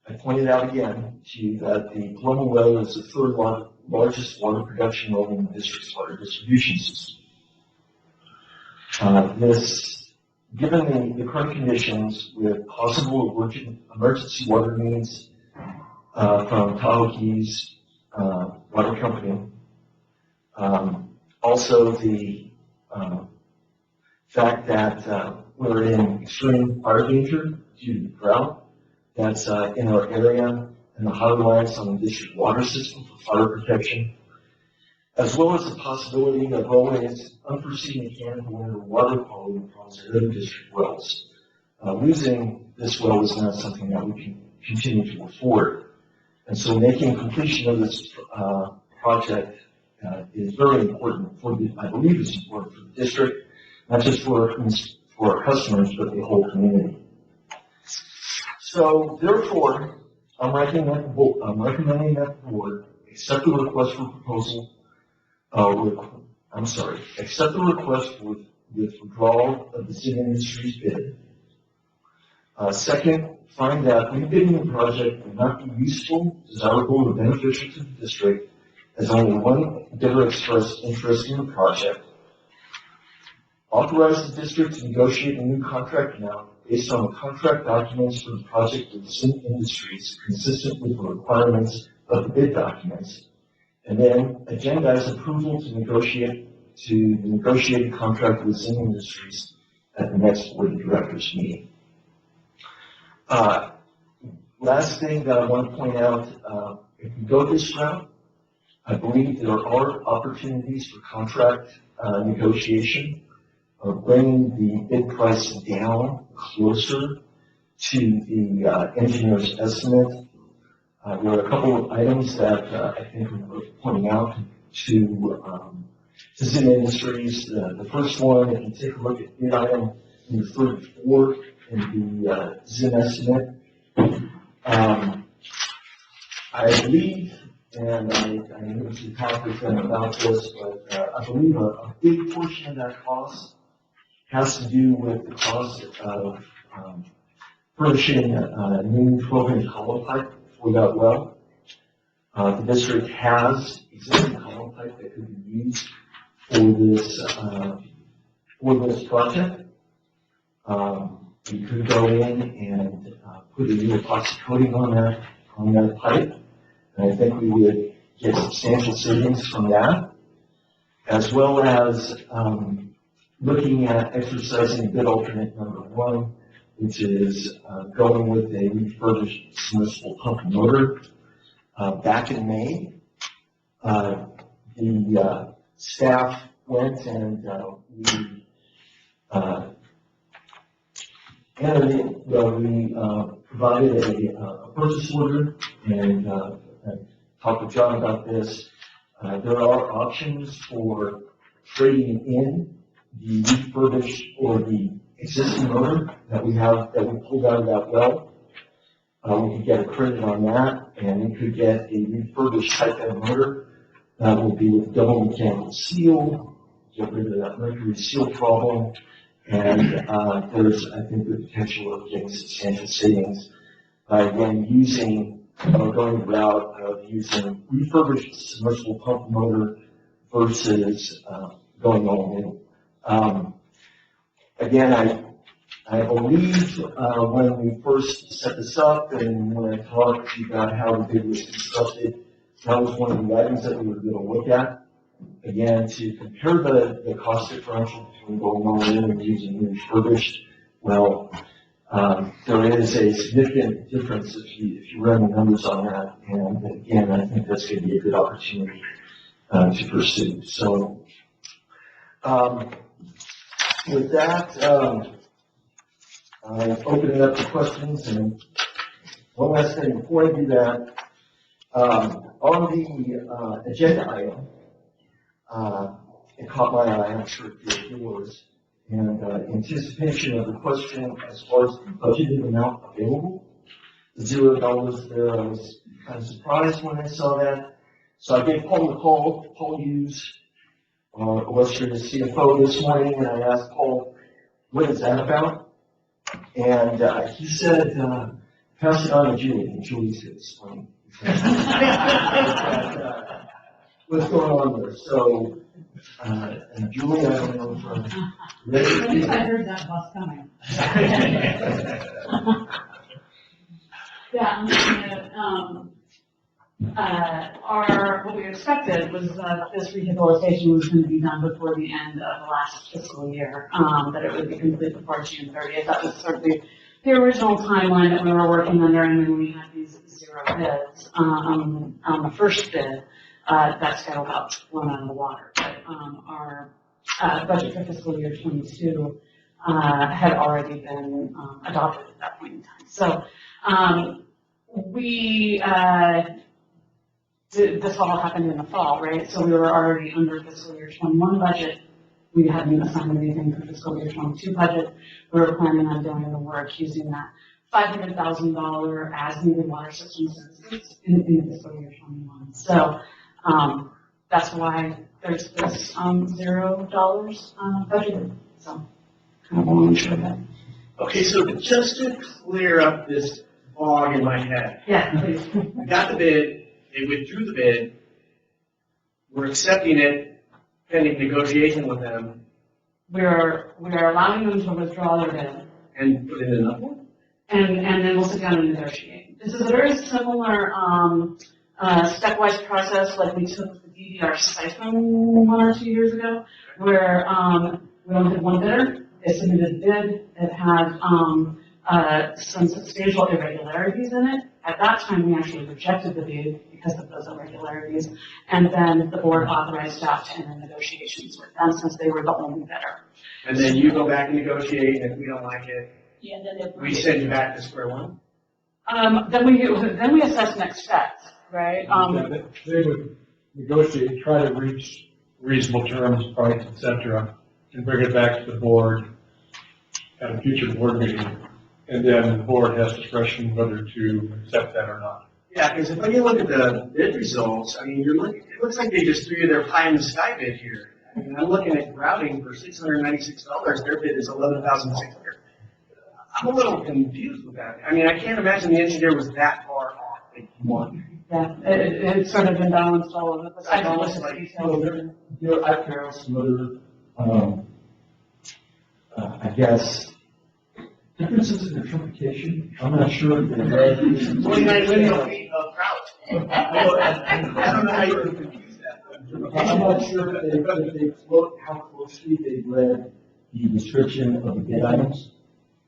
I pointed out again to you that the Paloma well is the 3rd largest water production well in the district's water distribution system. Given the current conditions with possible emergency water needs from Tahoe Keys Water Company, also the fact that we're in extreme fire danger due to the drought that's in our area and the high reliance on the district water system for fire protection, as well as the possibility of always unforeseen mechanical and water quality problems at other district wells. Losing this well is not something that we can continue to afford. And so making completion of this project is very important I believe it's important for the district, not just for our customers, but the whole community. So therefore, I'm recommending that the board accept the request for proposal, accept the request with withdrawal of the Zim Industries bid. Second, find that rebidding the project will not be useful, desirable, or beneficial to the district, as only one bidder expressed interest in the project. Authorize the district to negotiate a new contract amount based on the contract documents for the project with Zim Industries, consistent with the requirements of the bid documents, and then agendize approval to negotiate a contract with Zim Industries at the next board of directors meeting. Last thing that I want to point out, if we go this route, I believe there are opportunities for contract negotiation of bringing the bid price down closer to the engineer's estimate. There are a couple of items that I think are worth pointing out to Zim Industries. The first one, if you take a look at bid item number 34 in the Zim estimate, I believe, and I need to talk with them about this, but I believe a big portion of that cost has to do with the cost of furnishing a new 12-inch hollow pipe for that well. The district has existing hollow pipe that could be used for this project. We could go in and put a new epoxy coating on that pipe. And I think we would get substantial savings from that, as well as looking at exercising bid alternate number one, which is going with a refurbished submersible pump motor. Back in May, the staff went and we provided a purchase order and talked with John about this. There are options for trading in the refurbished or the existing motor that we pulled out of that well. We could get a credit on that, and we could get a refurbished type N motor that will be with double mechanical seal, get rid of that mercury seal problem, and there's, I think, the potential of getting substantial savings by again going the route of using refurbished submersible pump motor versus going all new. Again, I believe when we first set this up and when I talked to you about how the bid was constructed, that was one of the items that we were going to look at. Again, to compare the cost differential between going all in and using refurbished. Well, there is a significant difference if you run the numbers on that. And again, I think that's going to be a good opportunity to pursue. So, with that, I open it up to questions. And one last thing before I do that, on the agenda item, it caught my eye, I'm sure it did yours, and anticipation of the question as far as the budgeted amount available, $0 there. I was kind of surprised when I saw that. So I gave Paul a call. Paul Hughes, was here, the CFO this morning, and I asked Paul, what is that about? And he said, pass it on to Julie, and Julie's going to explain what's going on there. So, and Julie, I don't know if I'm ready. At least I heard that bus coming. Yeah, I'm looking at, what we expected was that this rehabilitation was going to be done before the end of the last fiscal year, that it would be complete before June 30th. That was sort of the original timeline that we were working under, and then we had these 0 bids. On the first bid, that's got about blown out of the water. But our budget for fiscal year 22 had already been adopted at that point in time. So this all happened in the fall, right? So we were already under fiscal year 21 budget. We hadn't assigned anything for fiscal year 22 budget. We were planning on doing the work using that $500,000 as-needed water system services in fiscal year 21. So that's why there's this $0 budgeted. So kind of a long short of it. Okay, so just to clear up this fog in my head. Yeah, please. We got the bid, they withdrew the bid, we're accepting it pending negotiation with them. We are allowing them to withdraw their bid. And put in another one? And then we'll sit down and negotiate. This is a very similar stepwise process like we took the DDR siphon 1 or 2 years ago, where we only had one bidder. They submitted a bid that had some substantial irregularities in it. At that time, we actually rejected the bid because of those irregularities, and then the board authorized staff to enter negotiations with them since they were the only bidder. And then you go back and negotiate, and if we don't like it, Yeah, then we send you back to square one? Then we assess next steps, right? Yeah, they would negotiate, try to reach reasonable terms, price, et cetera, and bring it back to the board at a future board meeting. And then the board has discretion whether to accept that or not. Yeah, because if you look at the bid results, I mean, it looks like they just threw you their pie in the sky bid here. I mean, I'm looking at routing for $696, their bid is $11,600. I'm a little confused with that. I mean, I can't imagine the engineer was that far off. Yeah, it's sort of imbalanced all of it, but I don't listen to details. I found some other, I guess, differences in interpretation, I'm not sure if they're read. 29 lineal feet of Crouch. I don't know how you can confuse that. I'm not sure if they look how closely they read the description of the bid items.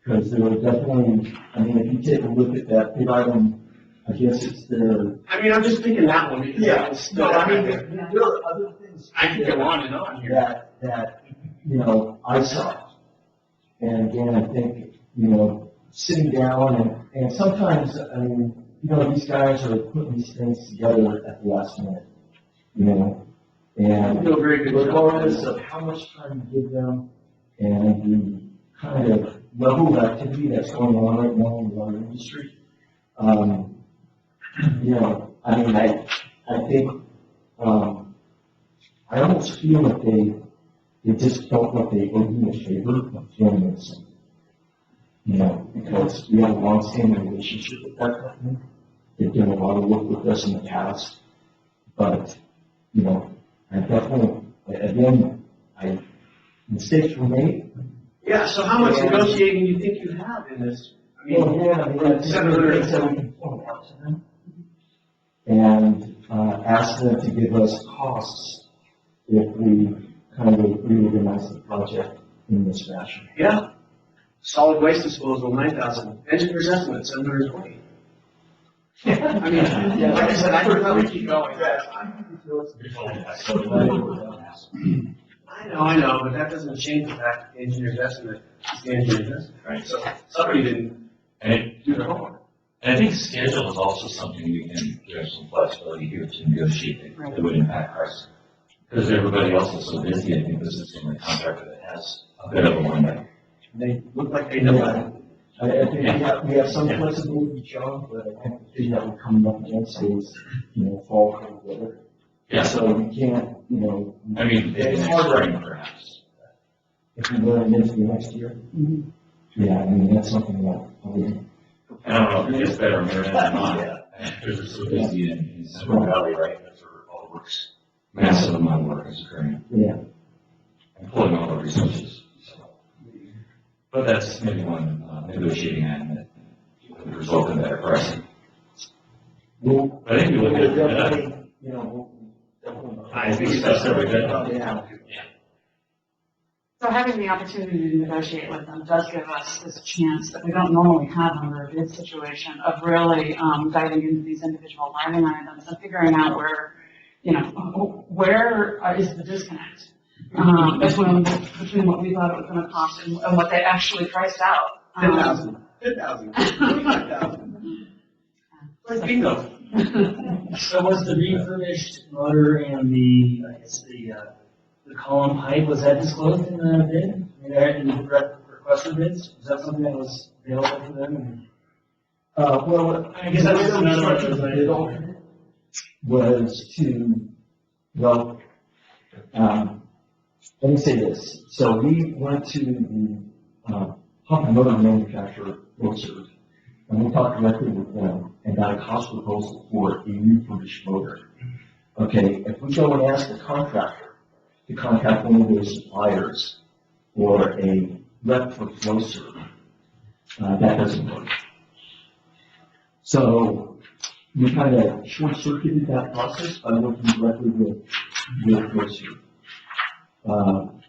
Because there were definitely, I mean, if you take a look at that bid item, I guess it's their. I mean, I'm just picking that one because Yeah, it's no, still. I mean, there are other things. I can go on and on here. That, you know, I saw. And again, I think, you know, sitting down and sometimes, I mean, you know, these guys are putting these things together at the last minute, you know? And You do a very good job. regardless of how much time you give them and the kind of level of activity that's going on right now in the water industry, you know, I mean, I think, I almost feel that they just felt like they owed me a favor of doing this. You know, because we have a long-standing relationship with that company. They've done a lot of work with us in the past. But, you know, I definitely, again, mistakes were made. Yeah, so how much negotiating do you think you have in this? I mean, Well, yeah, I mean, that's some of the things that we can point out to them. And ask them to give us costs if we kind of reorganize the project in this fashion. Yeah. Solid waste disposal, 9,000. Engineer's estimate, 720. I mean, like I said, I could probably keep going. I know, but that doesn't change the fact that the engineer's estimate is the engineer's estimate, right? So somebody didn't do their homework. And I think schedule is also something we can, there's some flexibility here to negotiate that would impact pricing. Because everybody else is so busy, I think this is the only contractor that has a bit of a window. They look like they know that. I think we have some flexibility, John, but I think the thing that we're coming up against is, you know, fall cold weather. Yeah. So we can't, you know. I mean, it's spring perhaps. If we run into the next year. Yeah, I mean, that's something that, I mean. I don't know if it gets better or not, because we're so busy in Central Valley, right? That's where all the work's, massive amount of work is occurring. Yeah. And pulling all the resources. So. But that's maybe one negotiating item that would result in better pricing. Well, I think we look at definitely, you know, definitely. I think that's very good. Yeah. So having the opportunity to negotiate with them does give us this chance that we don't normally have under a bid situation of really diving into these individual line items and figuring out where, you know, where is the disconnect between what we thought it was going to cost and what they actually priced out. 10,000, 25,000. Like bingo. So was the refurbished motor and the, I guess the column height, was that disclosed in the bid? I mean, in the request for bids? Was that something that was available to them? Well, I guess that's another one of those bid items. was to, well, let me say this. So we went to the pump and motor manufacturer, Wilson, and we talked directly with them and got a cost proposal for a refurbished motor. Okay, if we go and ask the contractor to contact one of their suppliers for a rep for Flowserve, that doesn't work. So we kind of short-circuited that process by working directly with Flowserve.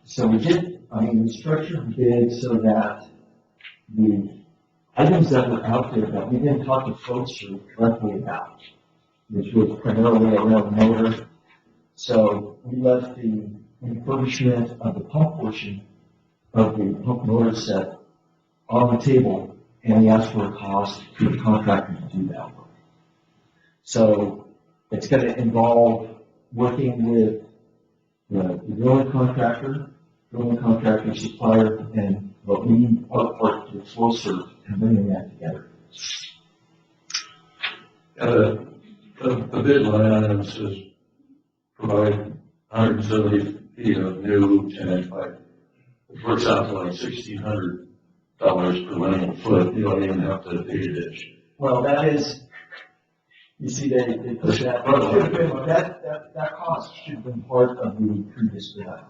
So we did, I mean, we structured the bid so that the items that were out there that we didn't talk to Flowserve directly about, which was primarily around motor. So we left the refurbishment of the pump portion of the pump motor set on the table, and we asked for a cost to the contractor to do that work. So it's going to involve working with the drilling contractor supplier, and what we part with Flowserve and bringing that together. The bid line item says provide 170 feet of new 10-inch pipe. It works out to like $1,600 per lineal foot. You don't even have to dig a ditch. Well, that is, you see, they push that. That cost should have been part of the previous bid item.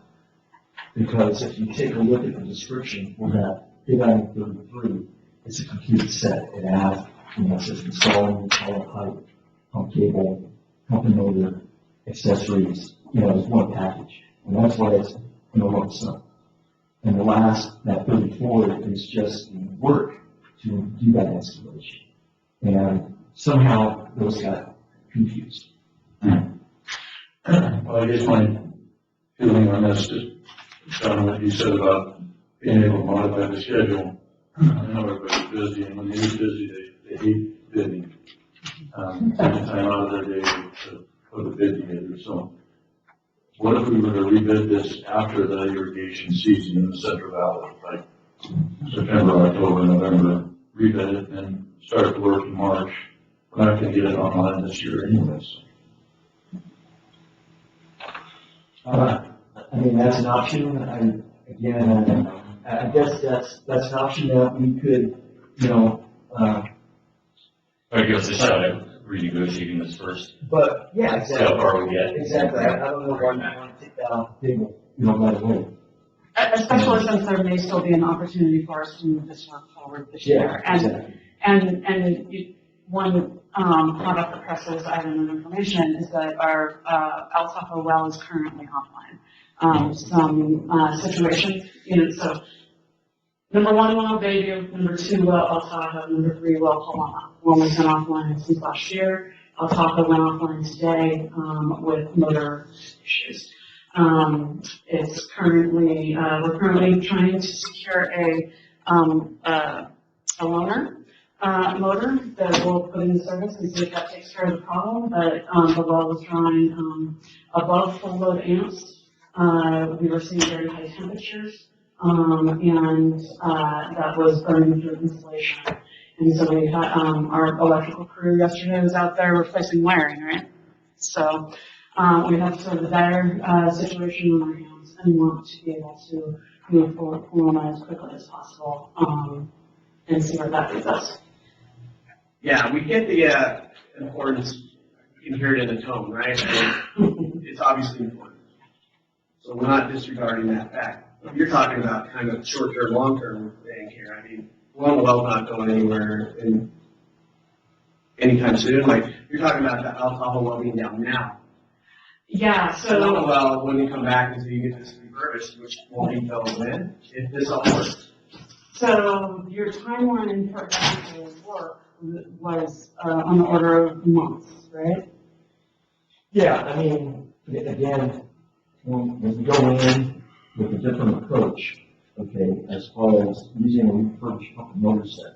Because if you take a look at the description for that bid item 33, it's a complete set. It has, it says installing column pipe, pump cable, pump and motor, accessories, it's one package. And that's why it's an lump sum. And the last, that 34 is just the work to do that installation. And somehow those got confused. Well, I guess my feeling on this is, John, what you said about being able to modify the schedule. I know everybody's busy, and when they're busy, they hate bidding. Taking time out of their day to put a bid together. So what if we were to rebid this after the irrigation season in the Central Valley, like September, October, November, rebid it and start the work in March? We're not going to get it online this year anyways. I mean, that's an option. I guess that's an option that we could, Or give us a shot at renegotiating this first. But, yeah, See exactly. how far we get. Exactly. I don't know why you want to take that off the table, right away. Especially since there may still be an opportunity for us to move this work forward this year. Exactly. One hot off the presses item of information is that our El Tahoe well is currently offline. Some situations, so number 1 well Bayview, number 2 well El Tahoe, number 3 well Paloma. One was been offline since last year. El Tahoe went offline today with motor issues. It's currently we're currently trying to secure a loaner motor that we'll put in service and see if that takes care of the problem. But the well was drawing above full load amps. We were seeing very high temperatures, and that was burning through insulation. And so we had our electrical crew yesterday was out there replacing wiring, right? So we have sort of the dire situation on our hands and want to be able to move forward Paloma as quickly as possible and see where that leads us. Yeah, we get the importance, you can hear it in the tone, right? It's obviously important. So we're not disregarding that fact. You're talking about kind of short-term, long-term thing here. I mean, one well's not going anywhere anytime soon. Like, you're talking about the El Tahoe well being down now. Yeah, so. Another well wouldn't come back until you get this refurbished, which won't be till when, if this all works. So your timeline for actual work was on the order of months, right? Yeah, I mean, again, when we go in with a different approach, okay, as far as using a refurbished pump and motor set,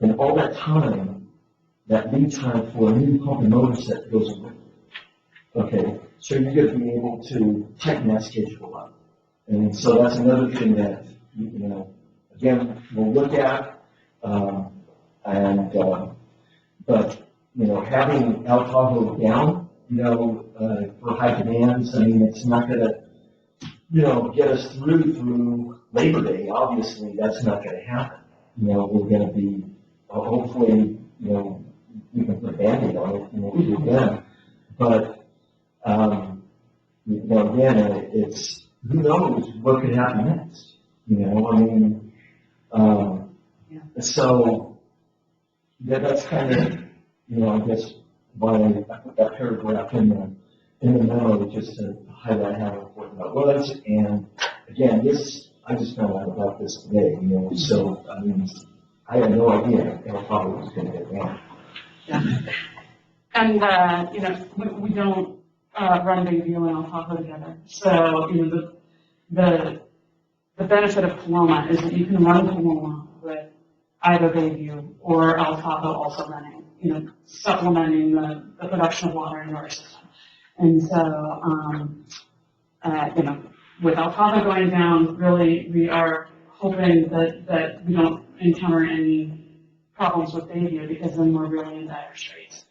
then all that time, that lead time for a new pump and motor set goes away. Okay, so you're going to be able to tighten that schedule up. And so that's another thing that, again, we'll look at, but, having El Tahoe down, for high demands, I mean, it's not going to, get us through Labor Day. Obviously, that's not going to happen. We're going to be, hopefully, we can put a Band-Aid on it, we'll do that. But, again, it's, who knows what could happen next? So that's kind of, I guess why I put that paragraph in the memo just to highlight how important that was. And again, I just found out about this today, so I mean, I had no idea El Tahoe was going to get down. Yeah. And, we don't run Bayview and El Tahoe together. So, the benefit of Paloma is that you can run Paloma with either Bayview or El Tahoe also running, supplementing the production of water in your system. And so, with El Tahoe going down, really, we are hoping that we don't encounter any problems with Bayview because then we're really in dire straits.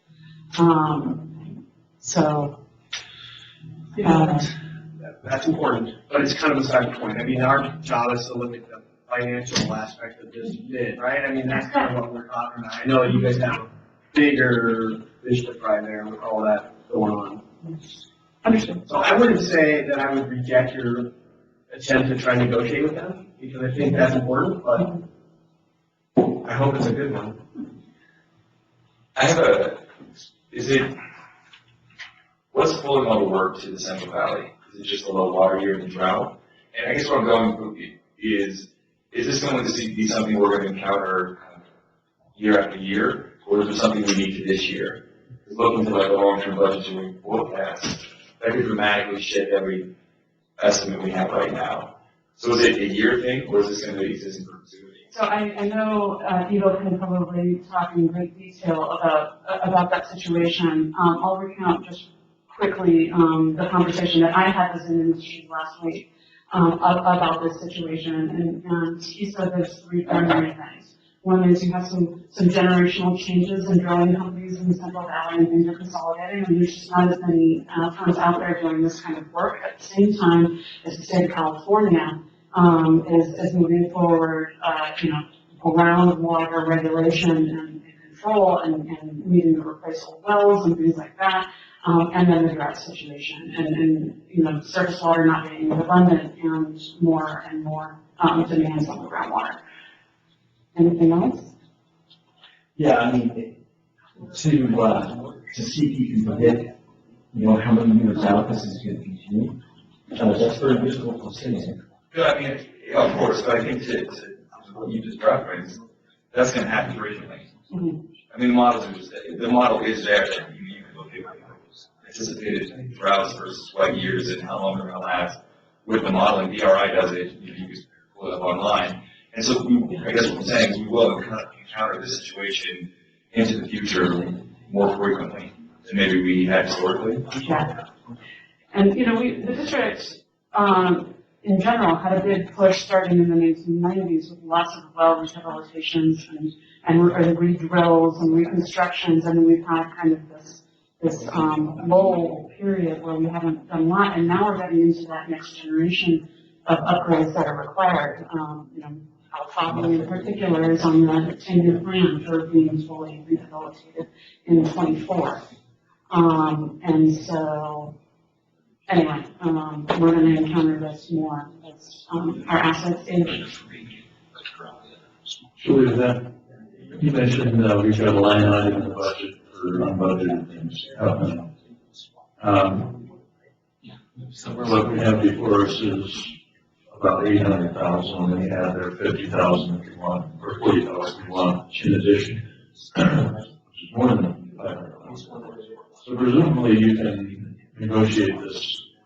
That's important, but it's kind of a side point. I mean, our job is to look at the financial aspect of this bid, right? I mean, that's kind of what we're talking about. I know that you guys have a bigger fish to fry there with all that going on. Understood. So I wouldn't say that I would reject your attempt to try and negotiate with them, because I think that's important, but I hope it's a good one. What's pulling all the work to the Central Valley? Is it just the low water here and the drought? And I guess where I'm going is this going to be something we're going to encounter year after year, or is it something we need to this year? Because looking to like a long-term budgeting forecast, that could dramatically shift every estimate we have right now. So is it a year thing, or is this going to exist in perpetuity? So I know Evo can probably talk in great detail about that situation. I'll recount just quickly the conversation that I had as an industry last week about this situation, and he said there's three primary things. One is you have some generational changes in drilling companies in the Central Valley, and things are consolidating, and there's just not as many firms out there doing this kind of work. At the same time, as the state of California is moving forward, around water regulation and control and needing to replace old wells and things like that. And then the drought situation and surface water not being abundant and more demands on the groundwater. Anything else? Yeah, I mean, to see if you can predict, how many years out this is going to continue, that's very difficult to say. I mean, of course, but I think to what you just referenced, that's going to happen originally. Mm-hmm. I mean, the model is there that you can look at anticipated droughts versus wet years and how long they're going to last. With the modeling, DRI does it, you can pull it up online. And so I guess what I'm saying is we will encounter this situation into the future more frequently than maybe we had historically. Yeah. And, the district, in general, had a big push starting in the 1990s with lots of well rehabilitations and re-drills and reconstructions, and we've had kind of this lull period where we haven't done a lot, and now we're getting into that next generation of upgrades that are required. Alpha in particular is on the 10-year plan for being fully rehabilitated in 24. And so, anyway, we're going to encounter this more as our assets age. Julie, you mentioned we've got a line item in the budget for unbudgeted things. So what we have before us is about 800,000, and we have there 50,000 if you want, or 40,000 if you want, in addition, which is more than 500,000. So presumably you can negotiate this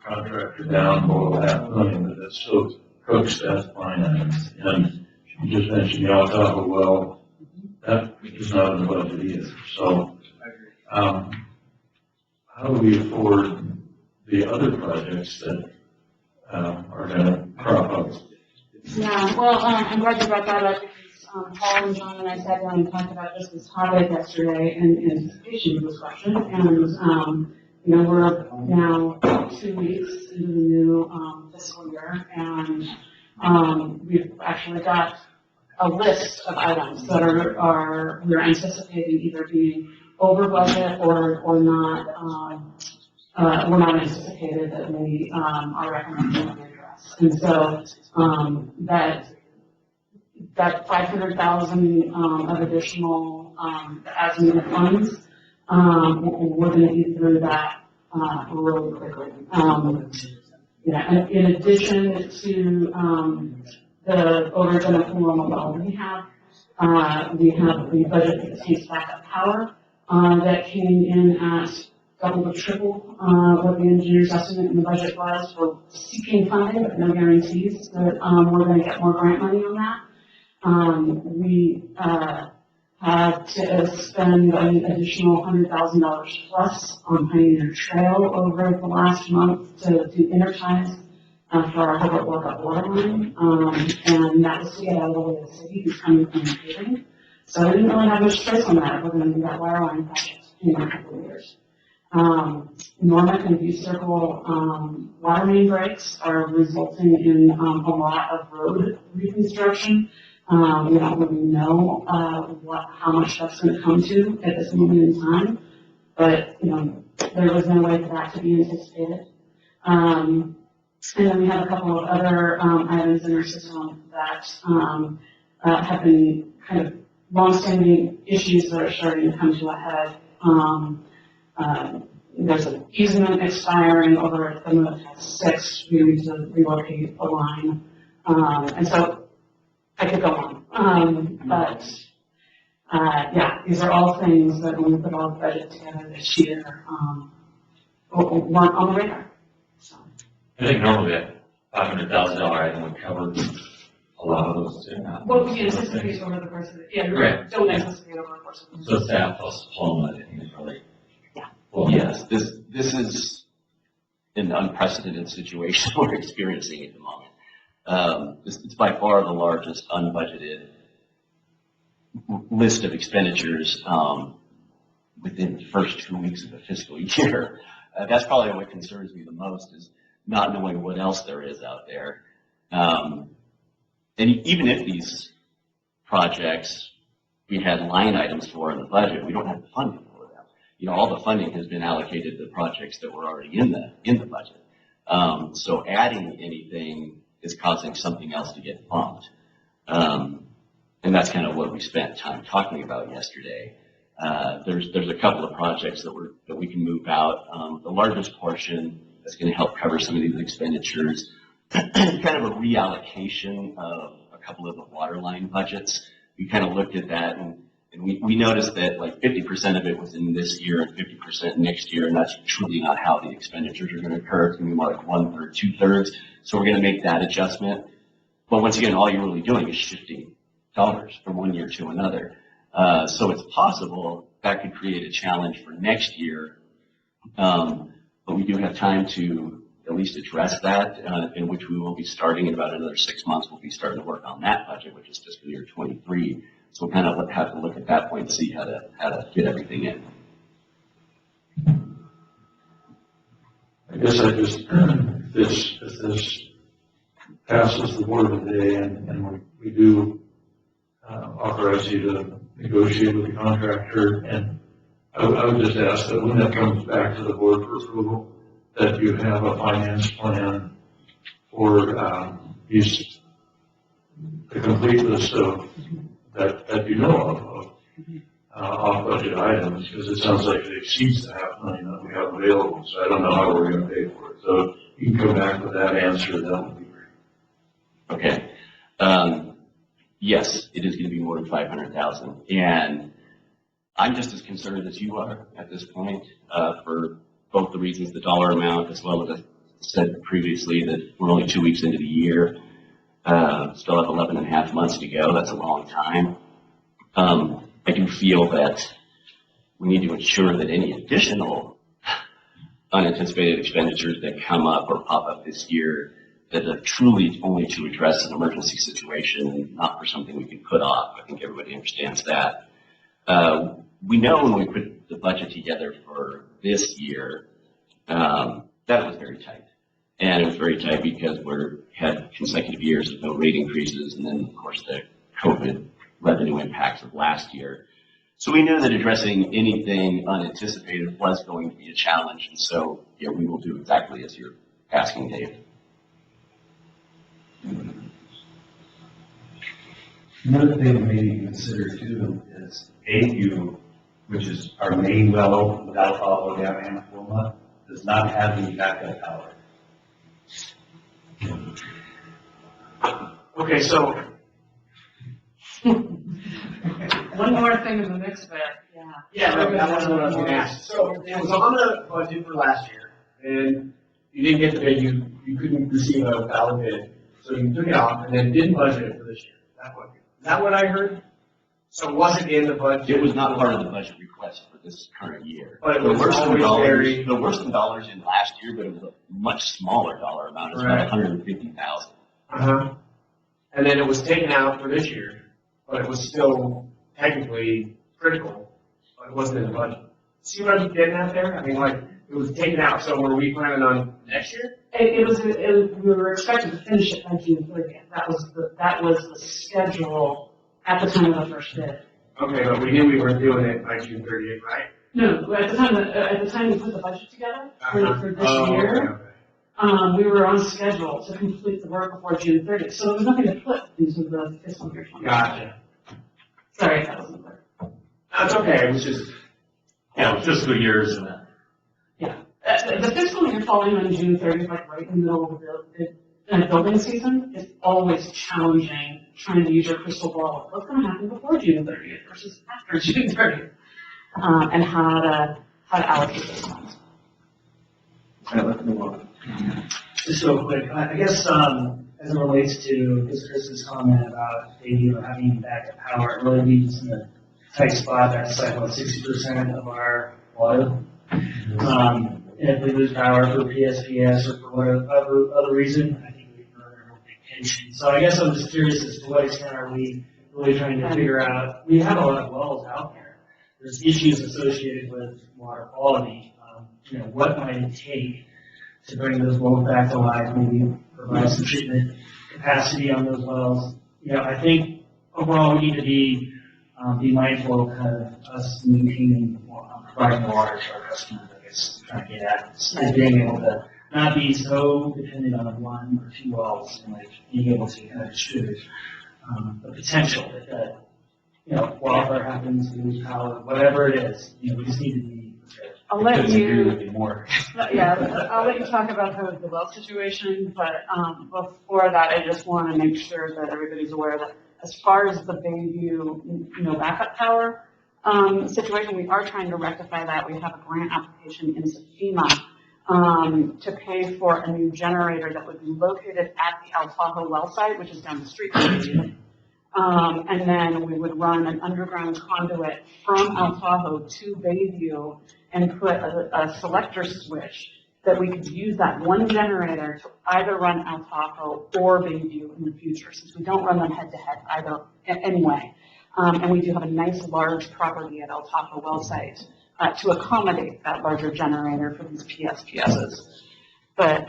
contractor down below $500,000, but that's still cooks that line item. And you just mentioned the Tahoe well, that is not in the budget either. So how do we afford the other projects that are going to crop up? Yeah, well, I'm glad you brought that up because Paul and John and I sat down and talked about this topic yesterday in anticipation of this question. And, we're now 2 weeks into the new fiscal year, and we've actually got a list of items that we're anticipating either being over budget or not. We're not anticipated that we are recommending to address. And so that 500,000 of additional as needed funds, we're going to get through that really quickly. In addition to the overage on the Paloma well, we have the budget that takes backup power that came in at double to triple what the engineer's estimate in the budget was. We're seeking funding, but no guarantees that we're going to get more grant money on that. We had to spend an additional $100,000 plus on Pioneer Trail over the last month to do interties for our Hobart Walkup water line, and that was to get out of the way of the city who's coming from the paving. So I didn't really have much choice on that. We're going to do that wire line project in a couple of years. Norman and View Circle water main breaks are resulting in a lot of road reconstruction. We don't really know how much that's going to come to at this moment in time, but there was no way for that to be anticipated. And then we have a couple of other items in our system that have been kind of longstanding issues that are starting to come to a head. There's an easement expiring over at the Tahoe 6. We need to relocate a line. And so I could go on. Yeah, these are all things that when we put all the budget together this year, weren't on the radar. So. I think normally that $500,000 item would cover a lot of those too. Well, we can anticipate over the course of the, yeah, Right. don't anticipate over the course of the. So staff plus Paloma, I think is probably. Well, yes, this is an unprecedented situation we're experiencing at the moment. It's by far the largest unbudgeted list of expenditures within the first 2 weeks of the fiscal year. That's probably what concerns me the most, is not knowing what else there is out there. And even if these projects we had line items for in the budget, we don't have the funding for them. You know, all the funding has been allocated to projects that were already in the budget. So adding anything is causing something else to get bumped. And that's kind of what we spent time talking about yesterday. There's a couple of projects that we can move out. The largest portion that's going to help cover some of these expenditures, kind of a reallocation of a couple of the water line budgets. We kind of looked at that and we noticed that like 50% of it was in this year and 50% next year, and that's truly not how the expenditures are going to occur. It's going to be more like 1/3, 2/3. So we're going to make that adjustment. But once again, all you're really doing is shifting dollars from one year to another. So it's possible that could create a challenge for next year. But we do have time to at least address that, in which we will be starting in about another 6 months. We'll be starting to work on that budget, which is fiscal year 23. So we'll kind of have to look at that point and see how to fit everything in. I guess I just, if this passes the board today and we do authorize you to negotiate with the contractor, and I would just ask that when that comes back to the board for approval, that you have a finance plan for the complete list of that you know of off-budget items, because it sounds like it exceeds the $500,000 that we have available, so I don't know how we're going to pay for it. So you can come back with that answer, that would be great. Okay. Yes, it is going to be more than 500,000, and I'm just as concerned as you are at this point, for both the reasons, the dollar amount, as well as I said previously that we're only 2 weeks into the year, still have 11 and a half months to go. That's a long time. I do feel that we need to ensure that any additional unanticipated expenditures that come up or pop up this year, that are truly only to address an emergency situation and not for something we can put off. I think everybody understands that. We know when we put the budget together for this year, that it was very tight. And it was very tight because we had consecutive years of no rate increases, and then, of course, the COVID revenue impacts of last year. So we knew that addressing anything unanticipated was going to be a challenge, and so yeah, we will do exactly as you're asking, Dave. Another thing maybe to consider too is AU, which is our main well without Alabama and Oklahoma, does not have any backup power. Okay, so One more thing in the mix there, yeah. yeah, that wasn't what I was going to ask. So it was on the budget for last year, and you didn't get the bid, you couldn't receive a valid bid, so you took it off and then didn't budget it for this year. Is that what I heard? So it wasn't in the budget? It was not part of the budget request for this current year. But it was there were some dollars in last year, but it was a much smaller dollar amount. It was about $150,000. Uh-huh. And then it was taken out for this year, but it was still technically critical, but it wasn't in the budget. See what I'm getting at there? I mean, like, it was taken out, so were we planning on next year? We were expecting to finish it by June 30th. That was the schedule at the time of the first bid. Okay, but we knew we weren't doing it by June 30th, right? No, at the time we put the budget together for this year, Okay. we were on schedule to complete the work before June 30th. So there was nothing to put into the fiscal year 2020. Gotcha. Sorry, that wasn't clear. That's okay, it was just, fiscal years and that. The fiscal year falling on June 30th, like right in the middle of the building season, is always challenging, trying to use your crystal ball. What's going to happen before June 30th versus after June 30th? And how to allocate those funds. Just real quick, I guess, as it relates to Chris's comment about having backup power, it really leaves us in a tight spot. That's like, 60% of our water. And if we lose power for PSPS or for whatever other reason, I think we can run our pension. So I guess I'm just curious as to what extent are we really trying to figure out, we have a lot of wells out there. There's issues associated with water quality. What might it take to bring those wells back to life, maybe provide some treatment capacity on those wells? I think overall we need to be mindful of kind of us maintaining, providing water to our customers, I guess, trying to get at, is being able to not be so dependent on one or two wells and like being able to kind of distribute the potential that wildfire happens, we lose power, whatever it is, we just need to be prepared. I'll let you. More. Yeah, I'll let you talk about the well situation, but before that, I just want to make sure that everybody's aware that as far as the Bayview, backup power situation, we are trying to rectify that. We have a grant application in FEMA to pay for a new generator that would be located at the El Tahoe well site, which is down the street from Bayview. And then we would run an underground conduit from El Tahoe to Bayview and put a selector switch that we could use that one generator to either run El Tahoe or Bayview in the future, since we don't run them head to head either anyway. And we do have a nice large property at El Tahoe well site to accommodate that larger generator for these PSPSs. But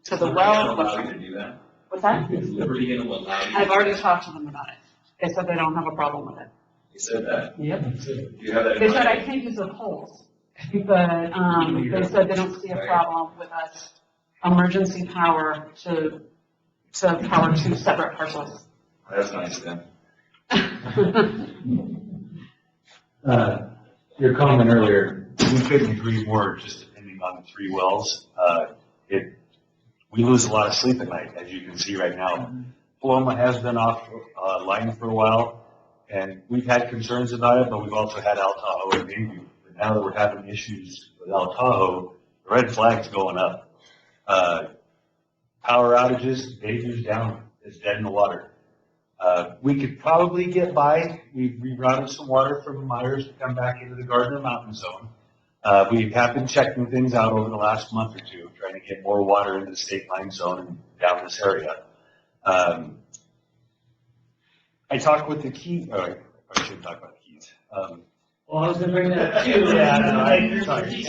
so the well. Allow you to do that? What's that? Is Liberty going to allow you? I've already talked to them about it. They said they don't have a problem with it. You said that. Yep. Do you have that in They said mind? I can't use the poles, but they said they don't see a problem with us emergency power to power two separate parcels. That's nice then. Your comment earlier, we couldn't agree more, just depending on the 3 wells. We lose a lot of sleep at night, as you can see right now. Paloma has been off line for a while, and we've had concerns about it, but we've also had El Tahoe and Bayview. But now that we're having issues with El Tahoe, the red flag's going up. Power outages, Bayview's down, it's dead in the water. We could probably get by. We've rerouted some water from Myers to come back into the Gardner Mountain Zone. We have been checking things out over the last month or two, trying to get more water into the state line zone and down this area. I talked with the key, I shouldn't talk about the keys. Well, I was gonna bring that up too. Yeah, no, sorry.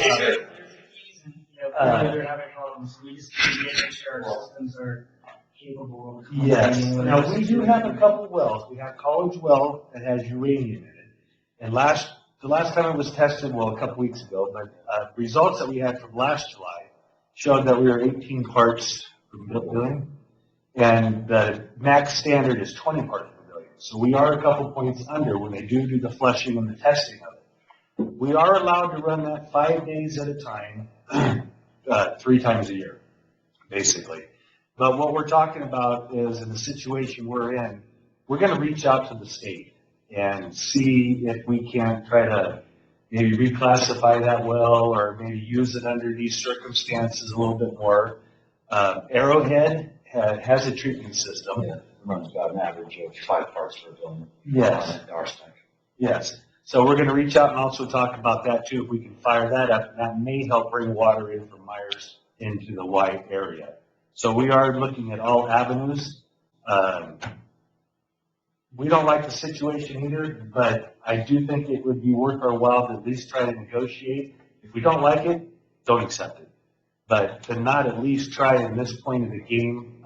They're having problems, we just need to make sure our systems are capable of. Yes, now we do have a couple wells. We have College Well that has uranium in it. And the last time it was tested, well, a couple weeks ago, but results that we had from last July showed that we were 18 parts per billion, and the max standard is 20 parts per billion. So we are a couple points under when they do the flushing and the testing of it. We are allowed to run that 5 days at a time, 3 times a year, basically. But what we're talking about is, in the situation we're in, we're going to reach out to the state and see if we can try to maybe reclassify that well or maybe use it under these circumstances a little bit more. Arrowhead has a treatment system. Yeah, it runs about an average of 5 parts per billion. Yes. Arsenic. Yes. So we're going to reach out and also talk about that too. If we can fire that up, that may help bring water in from Myers into the White area. So we are looking at all avenues. We don't like the situation either, but I do think it would be worth our while to at least try to negotiate. If we don't like it, don't accept it. But to not at least try in this point of the game,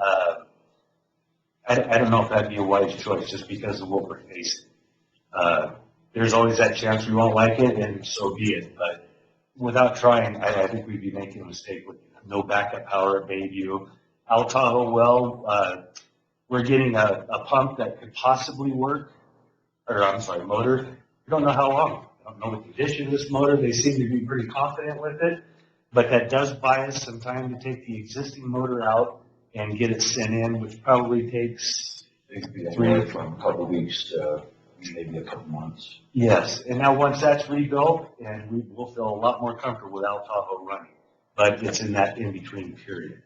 I don't know if that'd be a wise choice just because of what we're facing. There's always that chance we won't like it, and so be it. But without trying, I think we'd be making a mistake with no backup power at Bayview. El Tahoe well, we're getting a pump that could possibly work. motor. We don't know how long. We don't know the condition of this motor. They seem to be pretty confident with it. But that does buy us some time to take the existing motor out and get it sent in, which probably takes It could be anywhere from a couple of weeks to maybe a couple months. Yes, and now once that's rebuilt, and we will feel a lot more comfortable with Al Tahoe running, but it's in that in-between period.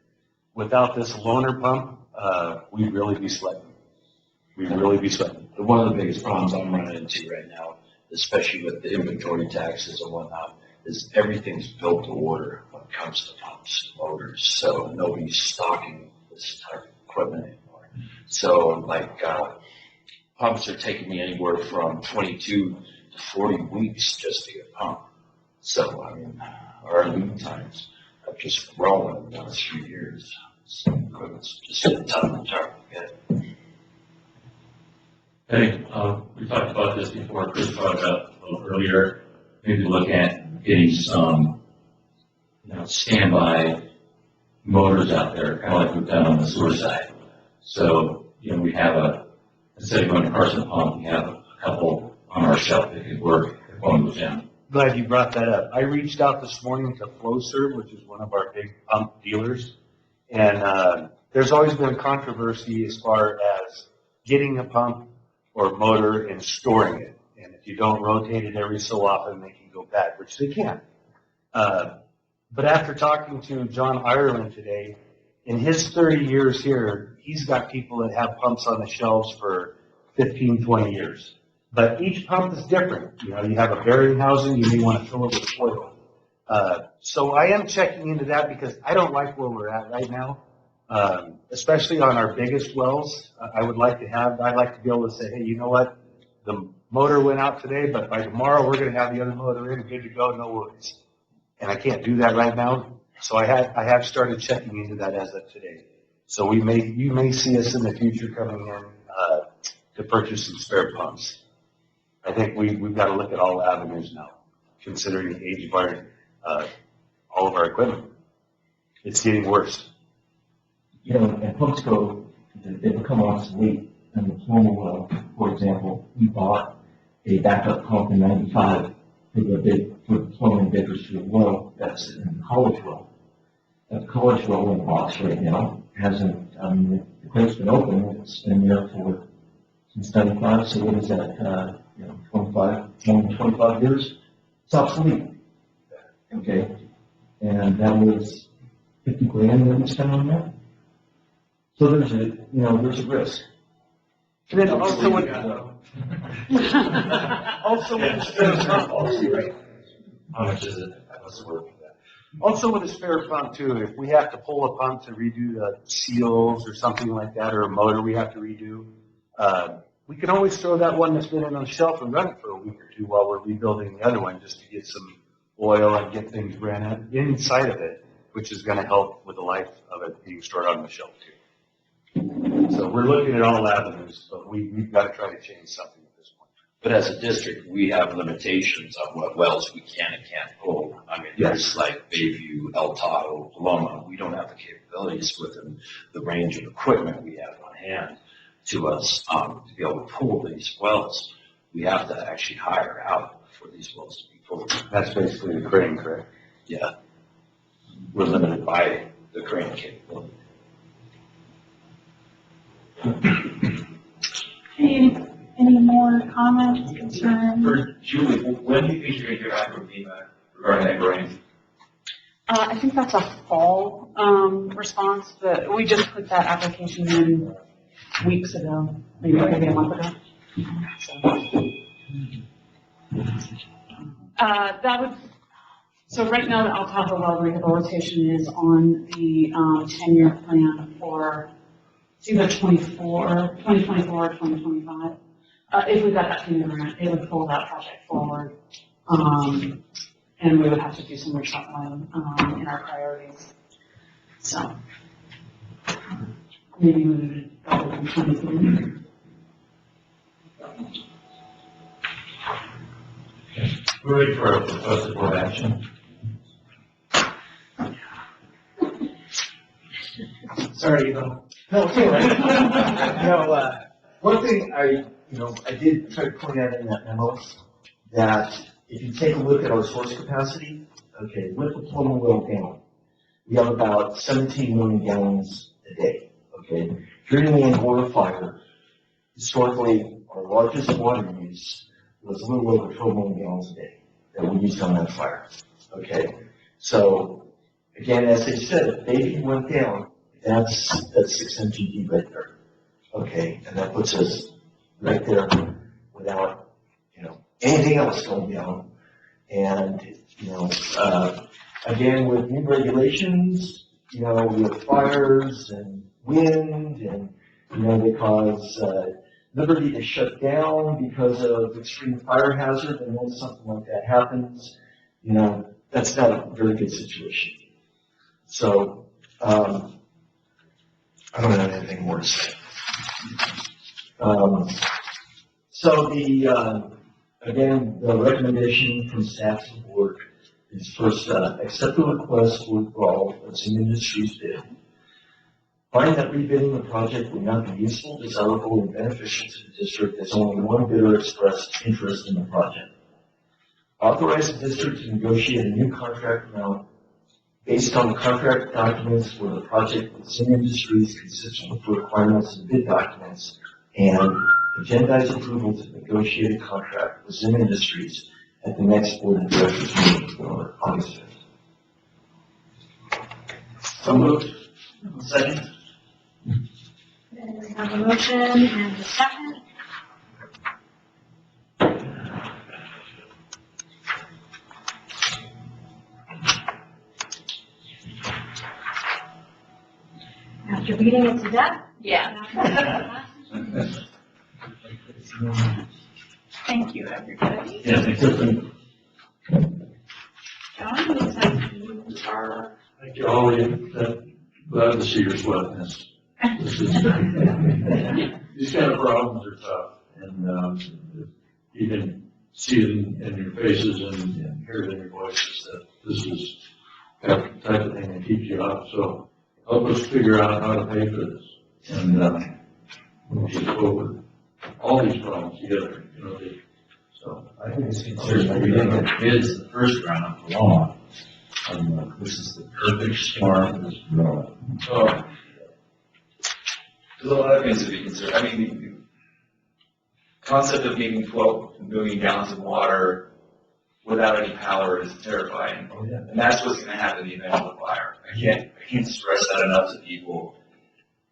Without this loaner pump, we'd really be sweating. We'd really be sweating. One of the biggest problems I'm running into right now, especially with the inventory taxes and whatnot, is everything's built to order when it comes to pumps, motors, so nobody's stocking this type of equipment anymore. So like, pumps are taking me anywhere from 22 to 40 weeks just to get a pump. So, I mean, our lead times have just grown in the last few years. So equipment's just a ton of time to get. I think, we talked about this before, Chris talked about a little earlier, maybe look at getting some, standby motors out there, kind of like we've done on the sewer side. So, we have instead of going to Carson Pump, we have a couple on our shelf that could work if one goes down. Glad you brought that up. I reached out this morning to FlowServe, which is one of our big pump dealers, and there's always been controversy as far as getting a pump or motor and storing it. And if you don't rotate it every so often, they can go bad, which they can. But after talking to John Ireland today, in his 30 years here, he's got people that have pumps on the shelves for 15, 20 years. But each pump is different. You have a bearing housing, you may want to fill it with oil. So I am checking into that because I don't like where we're at right now, especially on our biggest wells. I'd like to be able to say, hey, you know what? The motor went out today, but by tomorrow we're going to have the other motor in, good to go, no worries. And I can't do that right now. So I have started checking into that as of today. So you may see us in the future coming in to purchase some spare pumps. I think we've got to look at all avenues now, considering the age of all of our equipment. It's getting worse. And pumps they become obsolete. And the plumbing well, for example, we bought a backup pump in '95 for the plumbing Bakersfield well that's in the college well. That college well in the box right now the crate's been open, it's been there since '95, so what is that, 25 years? It's obsolete. Okay, and that was 50 grand that we spent on that. So there's a risk. And then also with How much is it? What's the work for that? Also with a spare pump too, if we have to pull a pump to redo the seals or something like that, or a motor we have to redo, we can always throw that one that's been in on the shelf and run it for a week or two while we're rebuilding the other one, just to get some oil and get things ran inside of it, which is going to help with the life of it being stored on the shelf too. So we're looking at all avenues, but we've got to try to change something at this point. But as a district, we have limitations on what wells we can and can't pull. I mean, there's like Bayview, El Tahoe, Paloma. We don't have the capabilities within the range of equipment we have on hand to us to be able to pull these wells. We have to actually hire out for these wells to be pulled. That's basically the crane, correct? Yeah. We're limited by the crane capability. Any more comments, concerns? For Julie, when do you think you're going to hear back from FEMA regarding that grant? I think that's a fall response, but we just put that application in weeks ago, maybe a month ago. So right now the El Tahoe well rehabilitation is on the 10-year plan for it's either 2024 or 2025. If we got that FEMA grant, it would pull that project forward. And we would have to do some reshuffling in our priorities. So maybe we would go in 2023. We're ready for a proposed board action. Sorry, No, it's all right. No, one thing I did try to point out in that memo that if you take a look at our source capacity, okay, with the plumbing well down, we have about 17 million gallons a day, okay? During the Angora fire, historically, our largest water use was a little over 12 million gallons a day that we used on that fire, okay? So, again, as they said, if baby went down, that's 6 MGD right there, okay? And that puts us right there without, anything else going down. And, again, with new regulations, with fires and wind and, they cause, Liberty to shut down because of extreme fire hazard, and when something like that happens, that's not a very good situation. So, I don't have anything more to say. So again, the recommendation from staff to the board is first, accept the request for withdrawal of some industry's bid. Find that rebidding the project would not be useful, desirable, and beneficial to the district as only one bidder expressed interest in the project. Authorize the district to negotiate a new contract amount based on the contract documents for the project with Sim Industries consistent with the requirements of the bid documents, and agendize approval to negotiate a contract with Sim Industries at the next board of directors meeting on August 5th. So moved. Second. Okay, we have a motion and a second. After beating it to death? Yeah. Thank you, everybody. Yeah, thank you. John, looks like you are. Thank you all. Glad to see your sweatness. These kind of problems are tough, and you can see it in your faces and hear it in your voices that this is the type of thing that keeps you up. So help us figure out how to pay for this, and we'll get over all these problems together. So I think it's considered, we didn't get bids the first round for long. This is the perfect storm for this road. Oh. There's a lot of things to be considered. I mean, the concept of needing 12 million gallons of water without any power is terrifying. Oh, yeah. And that's what's going to happen in the event of a fire. I can't stress that enough to people.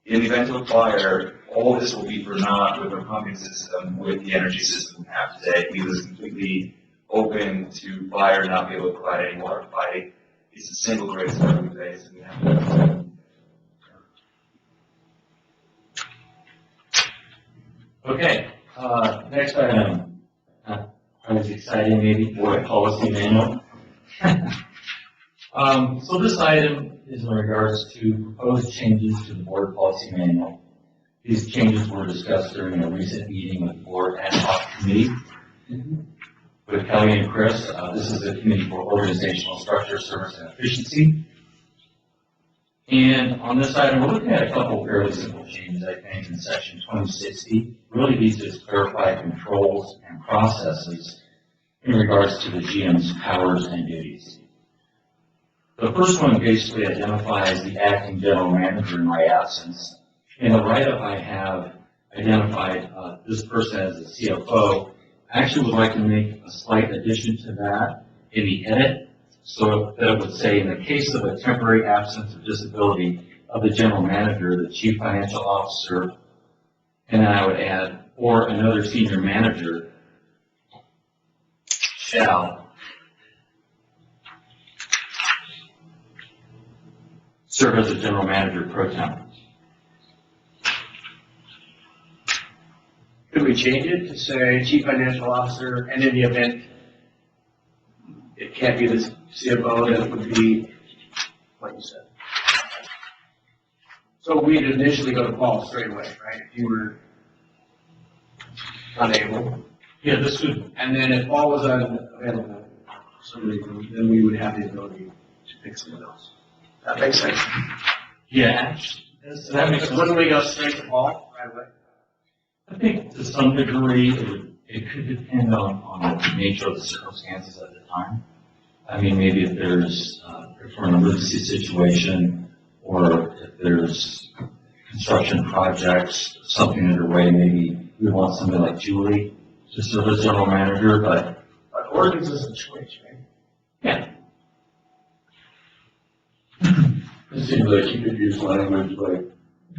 In the event of a fire, all this will be for naught with our pumping system, with the energy system we have today. We was completely open to fire, not be able to provide any water fighting. It's the single greatest threat we face, and we have to. Okay, next item. I was excited, maybe board policy manual. So this item is in regards to proposed changes to the board policy manual. These changes were discussed during a recent meeting with the board AD-HOC committee with Kelly and Chris. This is the Committee for Organizational Structure, Service, and Efficiency. And on this item, we're looking at a couple fairly simple changes, I think, in section 2060. Really, these just clarify controls and processes in regards to the GM's powers and duties. The first one basically identifies the acting general manager in my absence. In the write-up, I have identified this person as the CFO. I actually would like to make a slight addition to that in the edit, so that it would say, in the case of a temporary absence or disability of the general manager, the chief financial officer, and then I would add, or another senior manager shall serve as a general manager pro tem. Could we change it to say chief financial officer, and in the event it can't be the CFO, then it would be what you said? So we'd initially go to Paul straight away, right? If you were unable. Yeah, this would. And then if Paul was unavailable for some reason, then we would have the ability to pick someone else. That makes sense. Yeah, that makes sense. Wouldn't we go straight to Paul right away? I think to some degree, it could depend on the nature of the circumstances at the time. I mean, maybe if there's, if we're in an emergency situation, or if there's construction projects, something underway, maybe we want somebody like Julie to serve as general manager, but. Ordinance is a choice, right? Yeah. It seems like you could use language like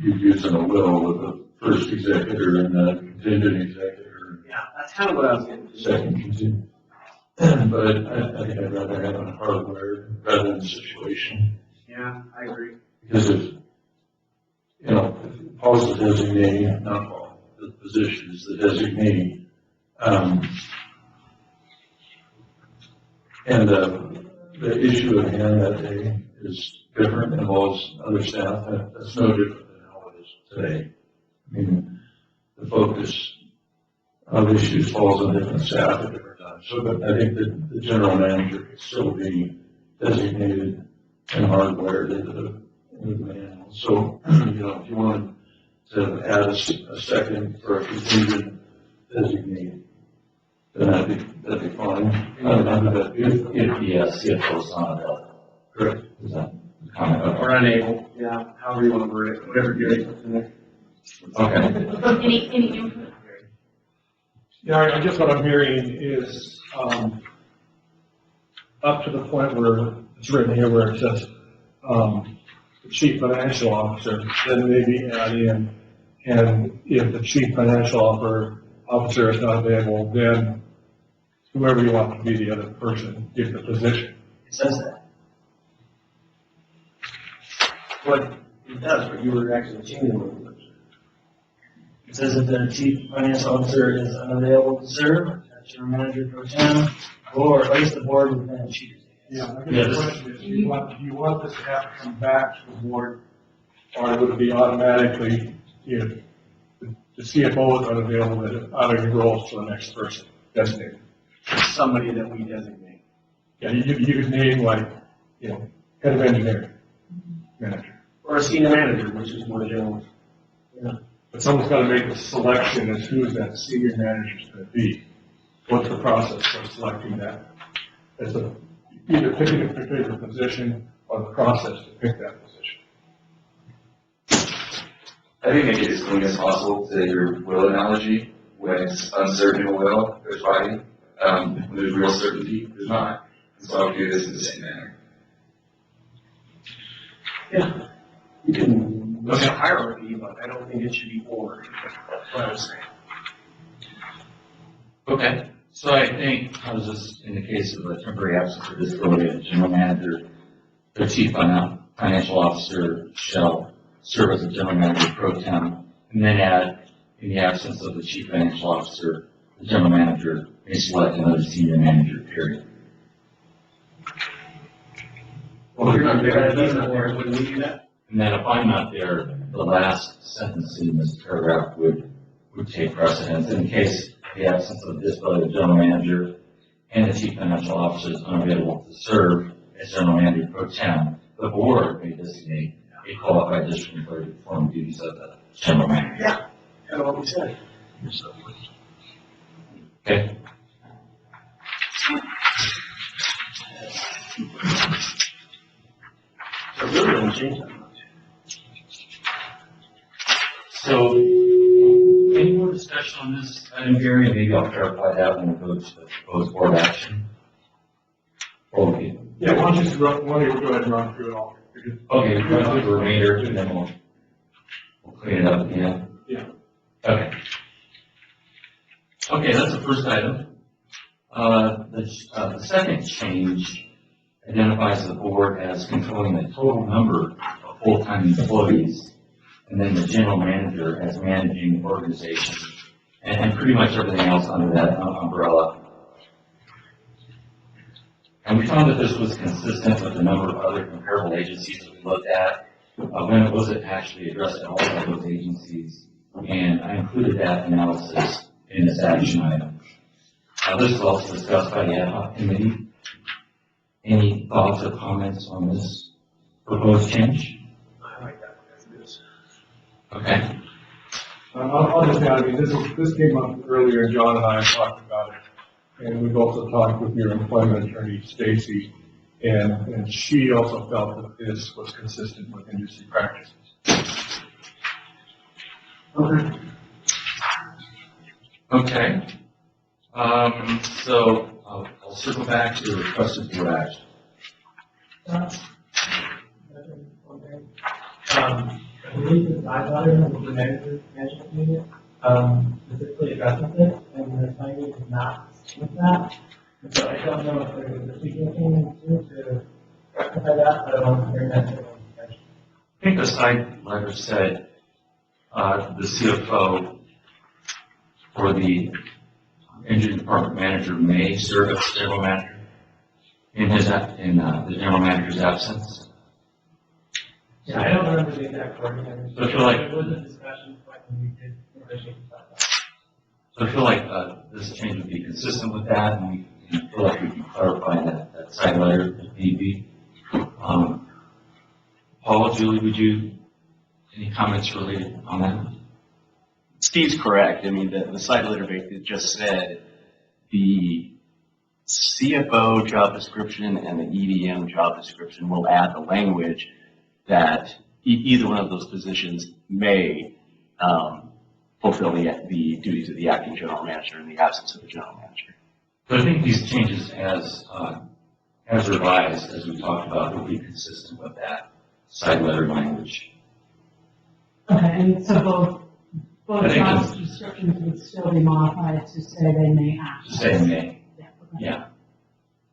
you'd use in a will with the first executor and the contingent executor. Yeah, that's kind of what I was getting to. Second contingent. But I think I'd rather have a hardware rather than situation. Yeah, I agree. Because if, you know, if Paul's the designee, not Paul, the position is the designee, and the issue at hand that day is different, involves other staff, that's no different than how it is today. I mean, the focus of issues falls on different staff at different times. So but I think that the general manager could still be designated and hardwired into the manual. So, you know, if you wanted to add a second for a contingent designee, then that'd be fine. I don't know that If the CFO is not available. correct. Is that the comment? Okay. Or unable, yeah, however you want to word it, whatever Gary puts in there. Okay. Any input? Yeah, I guess what I'm hearing is, up to the point where it's written here where it says, the chief financial officer, then maybe add in, and if the chief financial officer is not available, then whoever you want to be the other person, get the position. It says that. What it does, but you were actually changing it. It says that the chief financial officer is unavailable to serve, that's your manager pro tem, or at least the board would then choose. Yeah, I guess the question is, do you want this to have to come back to the board, or would it be automatically, if the CFO is unavailable, that it auto rolls to the next person designated? Somebody that we designate. Yeah, you could name like, you know, head of engineering, manager. Or a senior manager, which is more general. Yeah. But someone's got to make the selection as who that senior manager is going to be. What's the process for selecting that? As a, either picking a particular position or the process to pick that position. I think make it as clean as possible to your will analogy. When it's uncertain in a will, there's fighting. When there's real certainty, there's not. And so I would do this in the same manner. Yeah. You can look at hierarchy, but I don't think it should be or. That's what I was saying. Okay, so I think, how does this, in the case of a temporary absence or disability of the general manager, the chief financial officer shall serve as a general manager pro tem, and then add, in the absence of the chief financial officer, the general manager may select another senior manager, period. Well, you're not there, wouldn't we do that? And then if I'm not there, the last sentence in this paragraph would take precedence. In case the absence of disability of the general manager and the chief financial officer is unavailable to serve as general manager pro tem, the board may designate a qualified district employee to perform the duties of the general manager. Yeah, kind of what we said. Okay? So it really doesn't change that much. So, any more discussion on this item, Gary? Maybe I'll clarify that when we go to the proposed board action. Okay. Yeah, why don't you go ahead and run through it all? Okay, we'll run through the remainder and then we'll clean it up at the end. Yeah. Okay. Okay, that's the first item. The second change identifies the board as controlling the total number of full-time employees, and then the general manager as managing the organization, and pretty much everything else under that umbrella. And we found that this was consistent with a number of other comparable agencies that we looked at when it wasn't actually addressed at all by those agencies, and I included that analysis in this action item. This was also discussed by the AD-HOC committee. Any thoughts or comments on this proposed change? I like that one as it is. Okay. I'll just add, I mean, this came up earlier, John and I talked about it, and we've also talked with your employment attorney, Stacy, and she also felt that this was consistent with industry practices. Okay. So I'll circle back to the requested board action. I believe the side letter of the management unit, specifically addresses it, and the language is not with that. And so I don't know if there was a sequencing to rectify that, but I want to bring that to your attention. I think the side letter said, the CFO or the engineering department manager may serve as general manager in the general manager's absence. Yeah, I don't remember the exact wording. So I feel like It was a discussion, but we did originally decide that. So I feel like this change would be consistent with that, and we feel like we can clarify that side letter if need be. Paul, Julie, any comments related on that? Steve's correct. I mean, the side letter basically just said the CFO job description and the EDM job description will add the language that either one of those positions may fulfill the duties of the acting general manager in the absence of the general manager. So I think these changes as revised, as we talked about, will be consistent with that side letter language. Okay, and so both job descriptions would still be modified to say they may act. To say may. Yeah, okay. Yeah.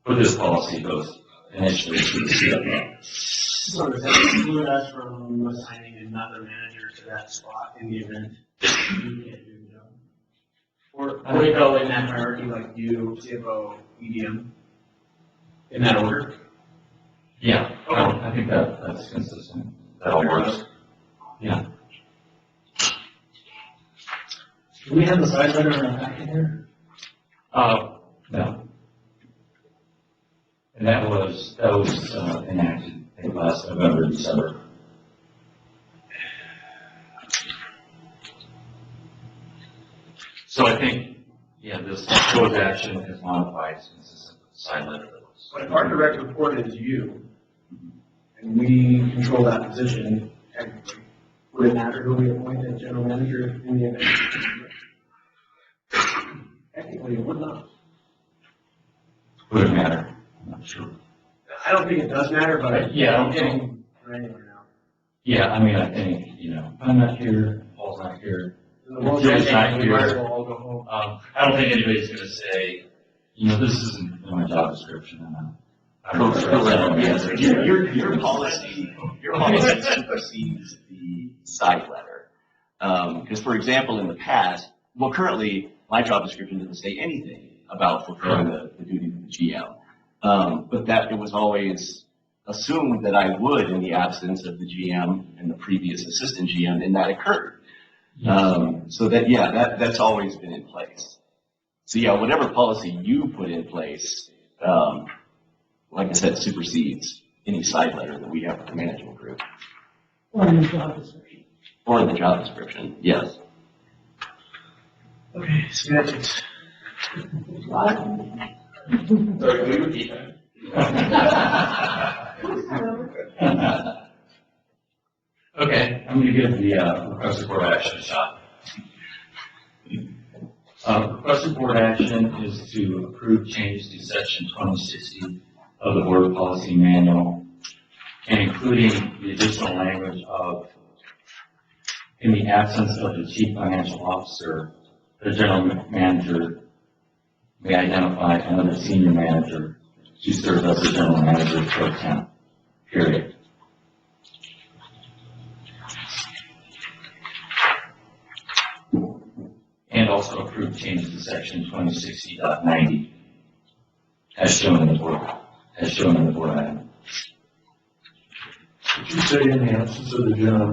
But this policy goes initially to the CFO. So does that exclude us from assigning another manager to that spot in the event you can't do the job? Or we go in that hierarchy like you, CFO, EDM, in that order? Yeah, I think that's consistent. That all works. Yeah. Do we have the side letter in our packet here? No. And that was enacted, I think, last November, December. So I think, yeah, this proposed action is modified, it's consistent with the side letter. But if our direct report is you, and we control that position, technically, would it matter who we appoint as general manager in the event? Technically, it would not. Would it matter? I'm not sure. I don't think it does matter, but Yeah, I'm getting granular now. Yeah, I mean, I think, I'm not here, Paul's not here. Well, Julie's not we might as here. well all go home. I don't think anybody's gonna say, this isn't in my job description, I don't know. Your policy supersedes the side letter. Because, for example, in the past, well, currently, my job description doesn't say anything about fulfilling the duties of the GM. But that it was always assumed that I would in the absence of the GM and the previous assistant GM, and that occurred. So that's always been in place. So yeah, whatever policy you put in place, like I said, supersedes any side letter that we have with the management group. Or in the job description. Or in the job description, yes. Okay, semantics. Sorry, can we repeat that? Okay, I'm gonna give the requested board action a shot. Requested board action is to approve changes to section 2060 of the board policy manual, and including the additional language of, in the absence of the chief financial officer, the general manager may identify another senior manager to serve as the general manager pro temp, period. And also approve changes to section 2060.90 as shown in the board item. Did you say in the absence of the general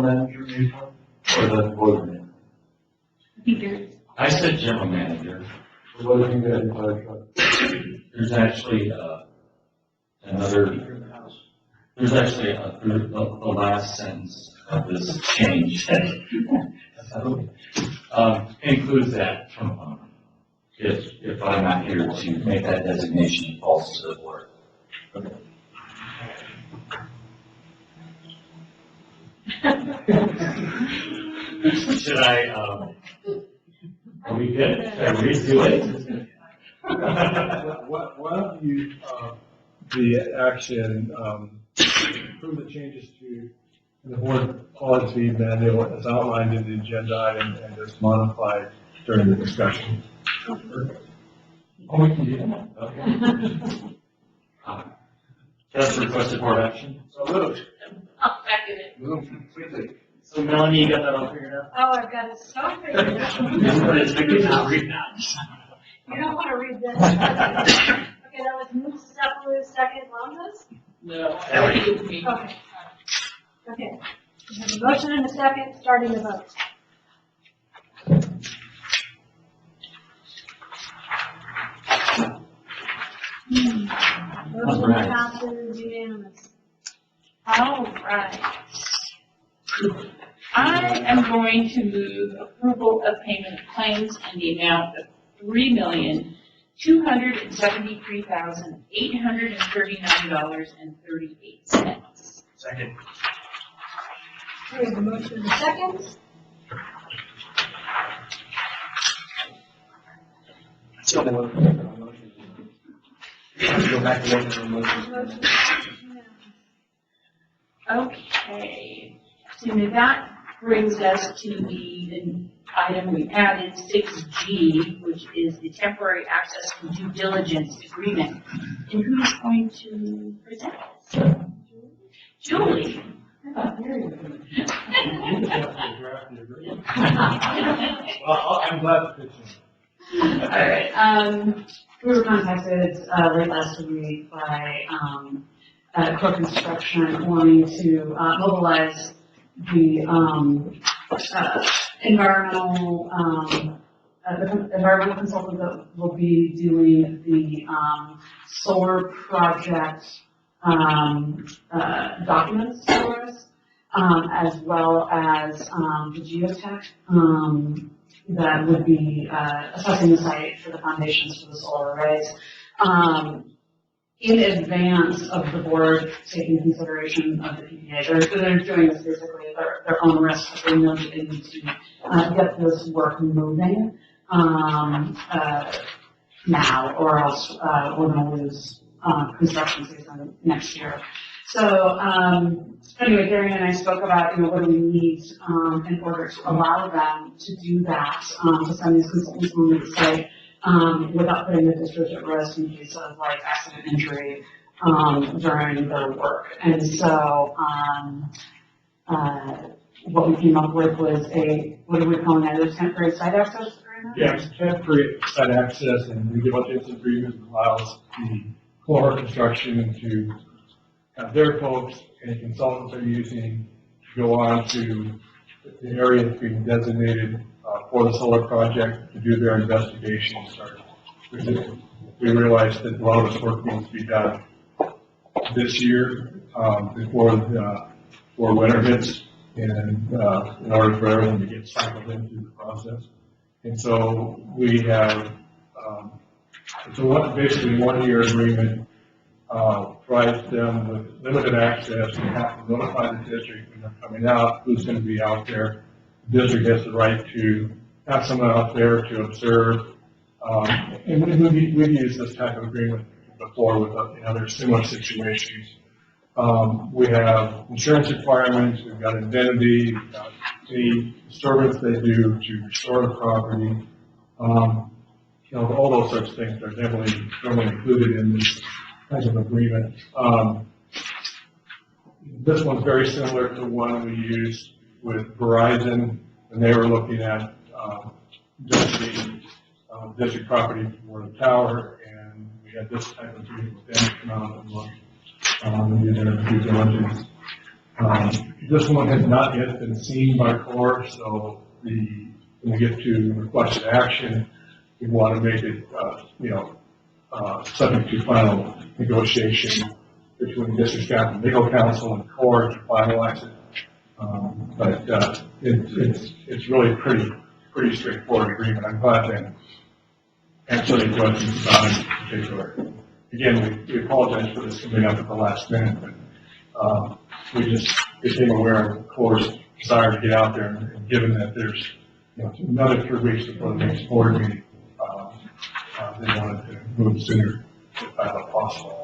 manager may come, or the board manager? I think there's. I said general manager. So what if you got in fire truck? There's actually the last sentence of this change. Includes that component. If I'm not here to make that designation, it falls to the board. Okay. Should I, are we good? Should I redo it? Why don't you, the action, approve the changes to the board policy manual as outlined in the agenda item and as modified during the discussion? Oh, we can do that. Okay. Just requested board action. So moved. I'll second it. Move completely. So Melanie, you got that all figured out? Oh, I've got it so figured out. You can read now. You don't want to read this. Okay, that was moved separately, second Rhonda's? No. Okay. Okay. We have a motion and a second, starting the vote. Motion passes unanimous. All right. I am going to move approval of payment of claims in the amount of $3,273,839.38. Second. Okay, the motion and a second. So the motion. Go back to the motion. Motion. Okay, so now that brings us to the item we added, 6G, which is the temporary access and due diligence agreement. And who's going to present this? Julie. Well, I'm glad to pitch in. All right, We were contacted late last week by Core Construction wanting to mobilize the environmental consultant that will be doing the solar project documents for us, as well as the geotech that would be assessing the site for the foundations for the solar arrays. In advance of the board taking consideration of the PPA, they're doing this basically at their own risk, but they know that they need to get this work moving now, or else we're going to lose construction season next year. So anyway, Gary and I spoke about, what do we need in order to allow them to do that, to send these consultants on the site without putting the district at risk in case of like accident injury during their work. And so what we came up with was what are we calling that, a temporary site access agreement? Yeah, it's temporary site access, and we developed this agreement that allows the core construction to have their folks and consultants are using to go on to the area that's being designated for the solar project to do their investigation. We realized that a lot of this work needs to be done this year before winter hits, and in order for everyone to get cycled into the process. And so we have basically 1 year agreement. Provides them with limited access. We have to notify the district when they're coming out, who's going to be out there. The district has the right to have someone out there to observe. And we've used this type of agreement before with other similar situations. We have insurance requirements, we've got indemnity, we've got any disturbance they do to restore the property. All those sorts of things are definitely included in this type of agreement. This one's very similar to one we used with Verizon when they were looking at district property for the tower, and we had this type of agreement with them to come out and look and do their due diligence. This one has not yet been seen by Core, so when we get to requested action, we want to make it, subject to final negotiation between district staff and legal counsel and Core to finalize it. But it's really pretty straightforward agreement. I'm glad to answer any questions about it in particular. Again, we apologize for this coming up at the last minute, but we just became aware of Core's desire to get out there, and given that there's another 3 weeks before the next board meeting, they wanted to move sooner if possible.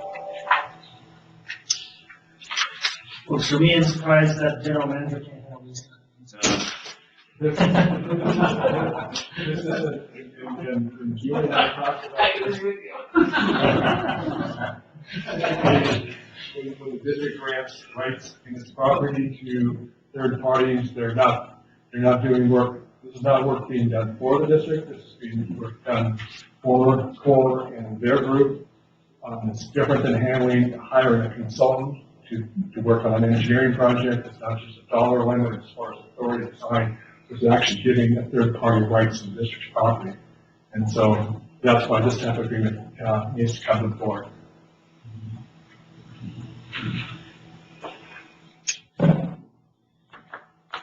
Well, for me, I'm surprised that general manager can't handle these kinds This is and you and I talked about this. When the district grants rights in its property to third parties, they're not doing work. This is not work being done for the district. This is being work done for Core and their group. It's different than hiring a consultant to work on an engineering project. It's not just a dollar limit as far as authority to sign. It's actually giving a third party rights in the district's property. And so that's why this type of agreement needs to come forward.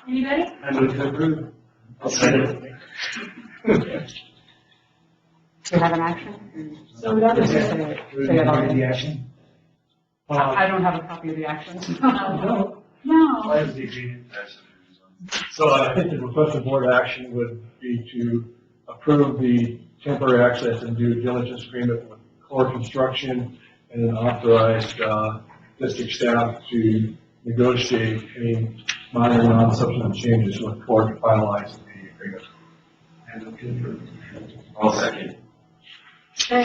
Anybody? I move to approve. I'll second it. Do you have an action? So that is Do you have the action? I don't have a copy of the action. No. I have the agreement. So I think the requested board action would be to approve the temporary access and due diligence agreement with Core Construction and then authorize district staff to negotiate any minor non-substantive changes with Core to finalize the agreement. I'll second. Okay.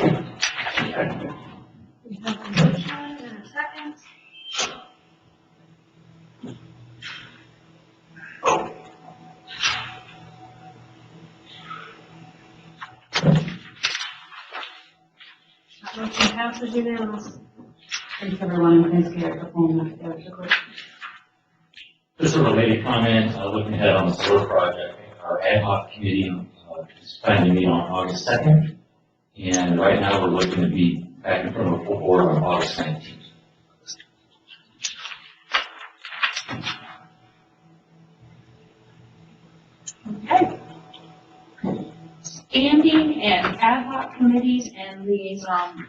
We have a motion and a second. That motion passes unanimously. Thanks, everyone, and thanks, Gary, for pulling that together so quick. Just a related comment, looking ahead on the sewer project, our AD-HOC committee is planning to meet on August 2nd, and right now we're looking to be back in front of a full board on August 19th. Okay. Standing and ad hoc committees and liaisons.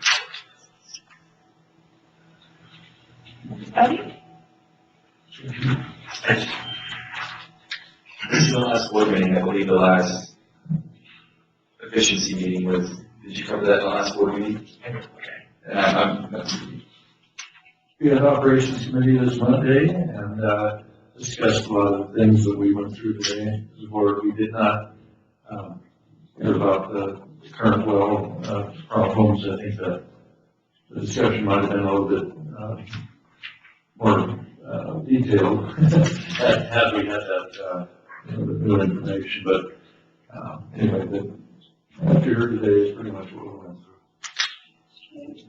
Buddy? This is the last board meeting, I believe the last efficiency meeting was, did you cover that in the last board meeting? Okay. We had operations committee this Monday and discussed a lot of the things that we went through today as a board. We did not hear about the current well problems. I think that the discussion might have been a little bit more detailed had we had that new information. But anyway, what you heard today is pretty much what we went through.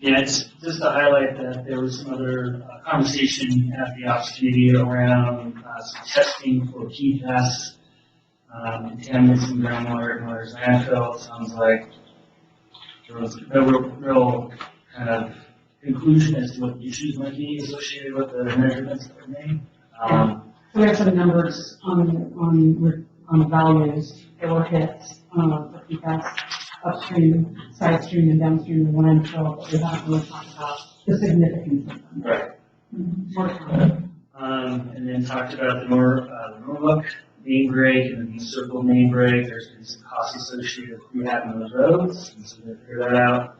Yeah, just to highlight that there was some other conversation at the ops committee around some testing for PFAS, contaminants in groundwater and waters landfill. It sounds like there was no real kind of conclusion as to what the issues might be associated with the measurements that were made. We have some numbers on values that were hit, for PFAS upstream, side stream, and downstream of the landfill, but we haven't really talked about the significance of them. Right. More to come. And then talked about the Norwalk main break and the East Circle main break. There's been some costs associated with rehabbing those roads, and so they figured that out.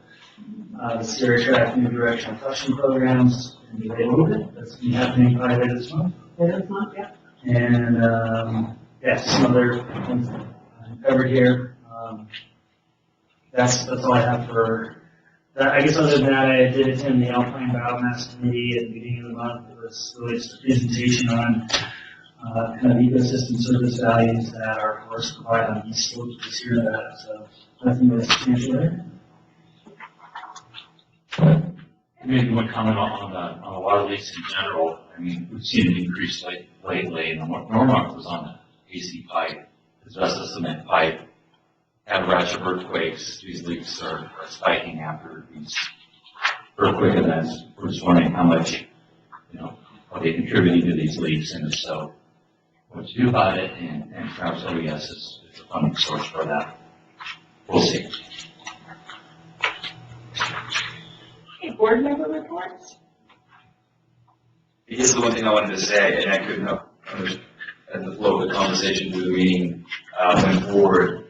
The Sierra Track new directional flushing programs, and they moved it. That's been happening probably later this month. Later this month, yeah. And, yeah, some other things covered here. That's all I have for that. I guess other than that, I did attend the Alpine Biomass Committee at the beginning of the month. It was really just a presentation on kind of ecosystem service values that our forests provide on these slopes this year. So nothing really substantial there. Maybe one comment on the water leaks in general. I mean, we've seen an increase lately, and Normark was on the AC pipe, asbestos cement pipe. Have a rash of earthquakes. These leaks are spiking after these earthquake events. We're just wondering how much, are they contributing to these leaks, and if so, what to do about it, and perhaps OES is a funding source for that. We'll see. Okay, board member reports? Here's the one thing I wanted to say, and I couldn't help, at the flow of the conversation through the meeting, went forward,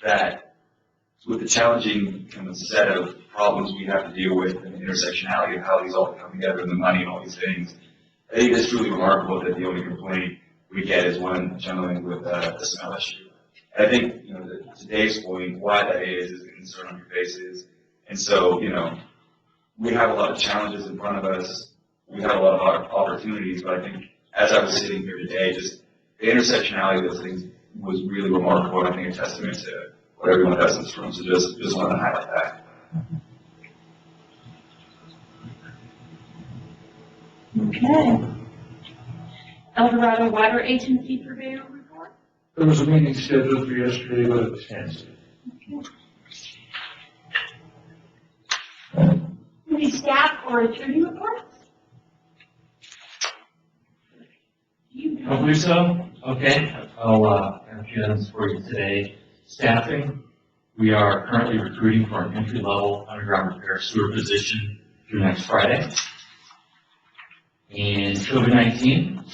that with the challenging kind of set of problems we have to deal with and the intersectionality of how these all come together and the money and all these things, I think it's truly remarkable that the only complaint we get is one gentleman with the smell issue. And I think, to Dave's point, why that is the concern on your faces. And so, we have a lot of challenges in front of us. We have a lot of opportunities, but I think as I was sitting here today, just the intersectionality of those things was really remarkable, and I think a testament to what everyone does in this room. So just wanted to highlight that. Okay. El Dorado Water Agency Purveyor report? There was a meeting scheduled for yesterday, but it was canceled. Any staff or attorney reports? I believe so. Okay, I'll have a few items for you today. Staffing, we are currently recruiting for an entry-level underground repair sewer position through next Friday. And COVID-19,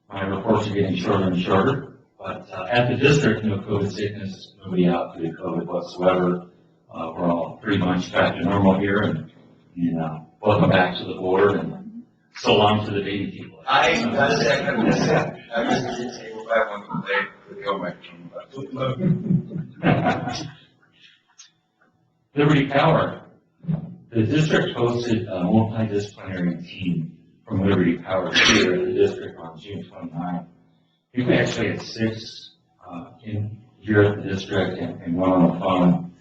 my reports are getting shorter and shorter, but at the district, no COVID sickness, nobody out due to COVID whatsoever. We're all pretty much back to normal here, and welcome back to the board, and so long to the baby people. I gotta say, I kind of miss that. I miss the table by one complaint with the microphone. Liberty Power. The district hosted a multidisciplinary team from Liberty Power here at the district on June 29th. We actually had 6 here at the district and 1 on the phone.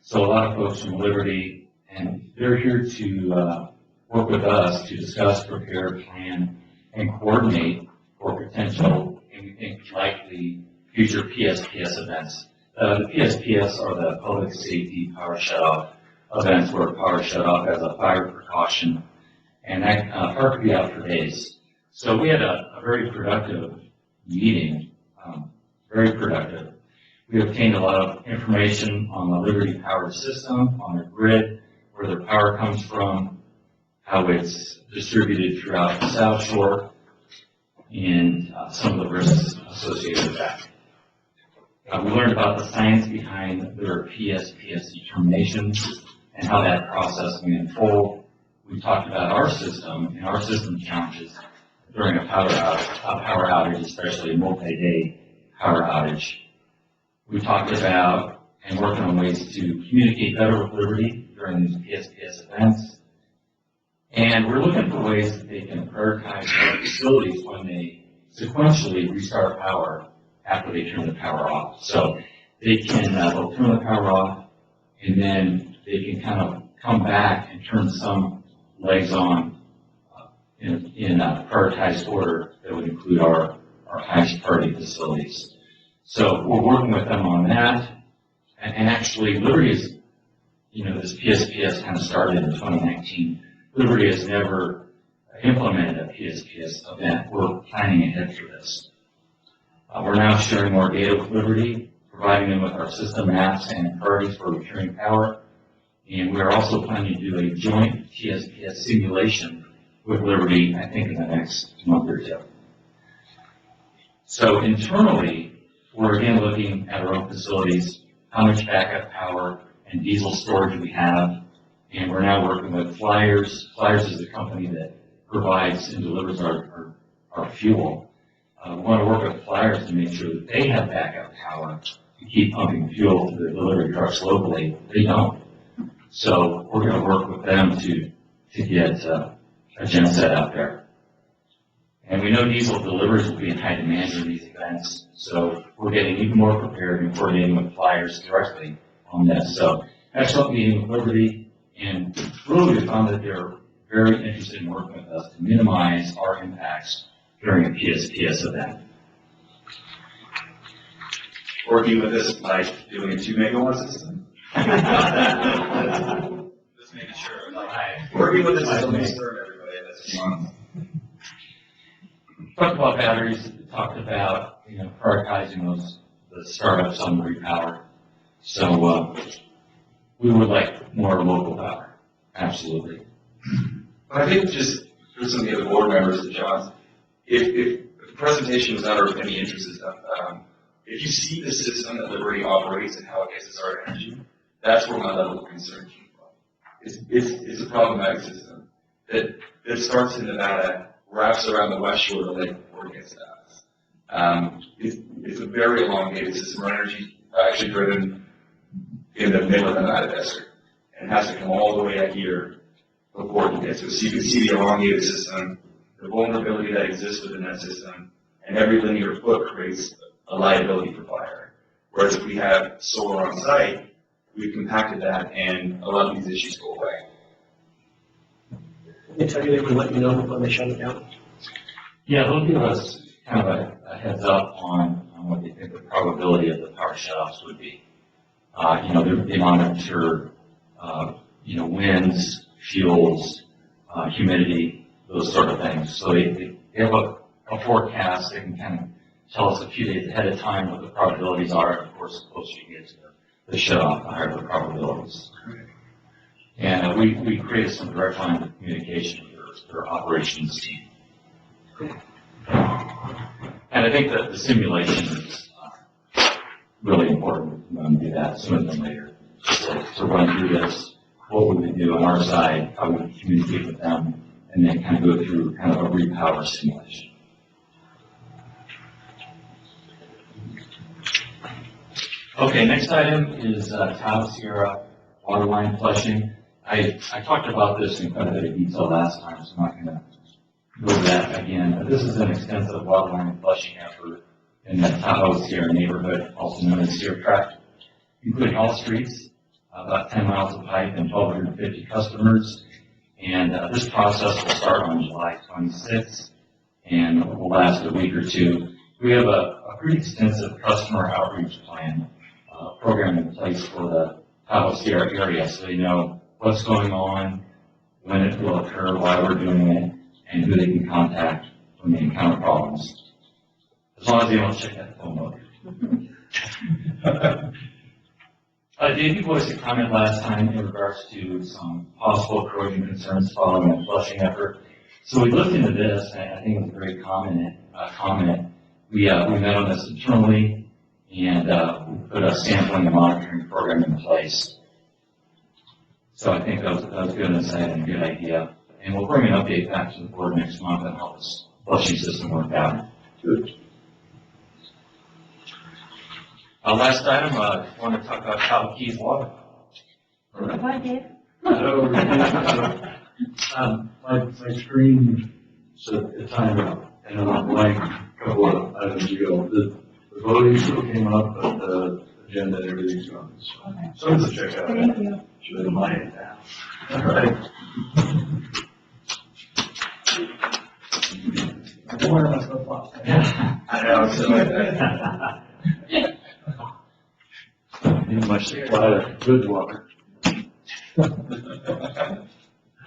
So a lot of folks from Liberty, and they're here to work with us to discuss, prepare, plan, and coordinate for potential and we think likely future PSPS events. The PSPS are the public safety power shutoff events where power shut off as a fire precaution, and that power could be out for days. So we had a very productive meeting, very productive. We obtained a lot of information on the Liberty Power system, on their grid, where their power comes from, how it's distributed throughout the South Shore, and some of the risks associated with that. We learned about the science behind their PSPS determinations and how that process may unfold. We talked about our system and our system challenges during a power outage, especially a multi-day power outage. We talked about and working on ways to communicate better with Liberty during these PSPS events. And we're looking for ways that they can prioritize our facilities when they sequentially restart power after they turn the power off. So they can they'll turn the power off, and then they can kind of come back and turn some legs on in a prioritized order that would include our highest priority facilities. So we're working with them on that. And actually, Liberty is, this PSPS kind of started in 2019. Liberty has never implemented a PSPS event. We're planning ahead for this. We're now sharing more data with Liberty, providing them with our system maps and priorities for returning power. And we're also planning to do a joint PSPS simulation with Liberty, I think, in the next month or 2. So internally, we're again looking at our own facilities, how much backup power and diesel storage we have, and we're now working with Flyers. Flyers is the company that provides and delivers our fuel. We want to work with Flyers to make sure that they have backup power to keep pumping fuel to their delivery trucks locally. They don't. So we're going to work with them to get a genset out there. And we know diesel deliveries will be in high demand during these events, so we're getting even more prepared and coordinating with Flyers directly on this. So excellent meeting with Liberty, and really we found that they're very interested in working with us to minimize our impacts during a PSPS event. Working with us like doing a 2 megawatt system. Just making sure. Working with us is only serve everybody. That's Talked about batteries, talked about, prioritizing the startups on the repower. So, we would like more local power, absolutely. But I think just for some of the other board members, the Johns, if the presentation was not of any interest in stuff, if you see the system that Liberty operates and how it gets its our energy, that's where my level of concern came from. It's a problematic system that starts in Nevada, wraps around the west shore of the lake before it gets to us. It's a very elongated system. Our energy actually driven in the middle of the Nevada desert and has to come all the way out here before it gets to us. So you can see the elongated system, the vulnerability that exists within that system, and every linear foot creates a liability for fire. Whereas if we have solar on site, we've compacted that and a lot of these issues go away. They tell you they would let you know when they shut it down? Yeah, they'll give us kind of a heads up on what they think the probability of the power shutoffs would be. They monitor, winds, fuels, humidity, those sort of things. So they have a forecast. They can kind of tell us a few days ahead of time what the probabilities are. Of course, the closer you get to the shutoff, the higher the probabilities. And we created some direct line of communication with their operations team. And I think that the simulation is really important when we do that sooner than later. To run through this, what would we do on our side, how would we communicate with them, and then kind of go through kind of a repower simulation. Okay, next item is Tahoe Sierra water line flushing. I talked about this in quite a bit of detail last time, so I'm not going to go over that again. But this is an extensive water line flushing effort in the Tahoe Sierra neighborhood, also known as Sierra Tract, including all streets, about 10 miles of pipe and 1,250 customers. And this process will start on July 26th and will last a week or two. We have a pretty extensive customer outreach plan program in place for the Tahoe Sierra area, so they know what's going on, when it will occur, why we're doing it, and who they can contact when they encounter problems. As long as they don't check that phone book. Dave voiced a comment last time in regards to some possible corrosion concerns following a flushing effort. So we looked into this, and I think it was a great comment. We met on this internally, and we put a sampling and monitoring program in place. So I think that was good insight and a good idea. And we'll bring an update back to the board next month on how this flushing system worked out. Good. Last item, I want to talk about Tahoe Keys water. Hi, Dave. My screen said a timeout, and I'm blank a couple of items ago. The voting still came up, but the agenda and everything's gone. So I'm going to check out. Thank you. Should have mine it down. All right. Where am I supposed to watch? I know, so need much supply of good water.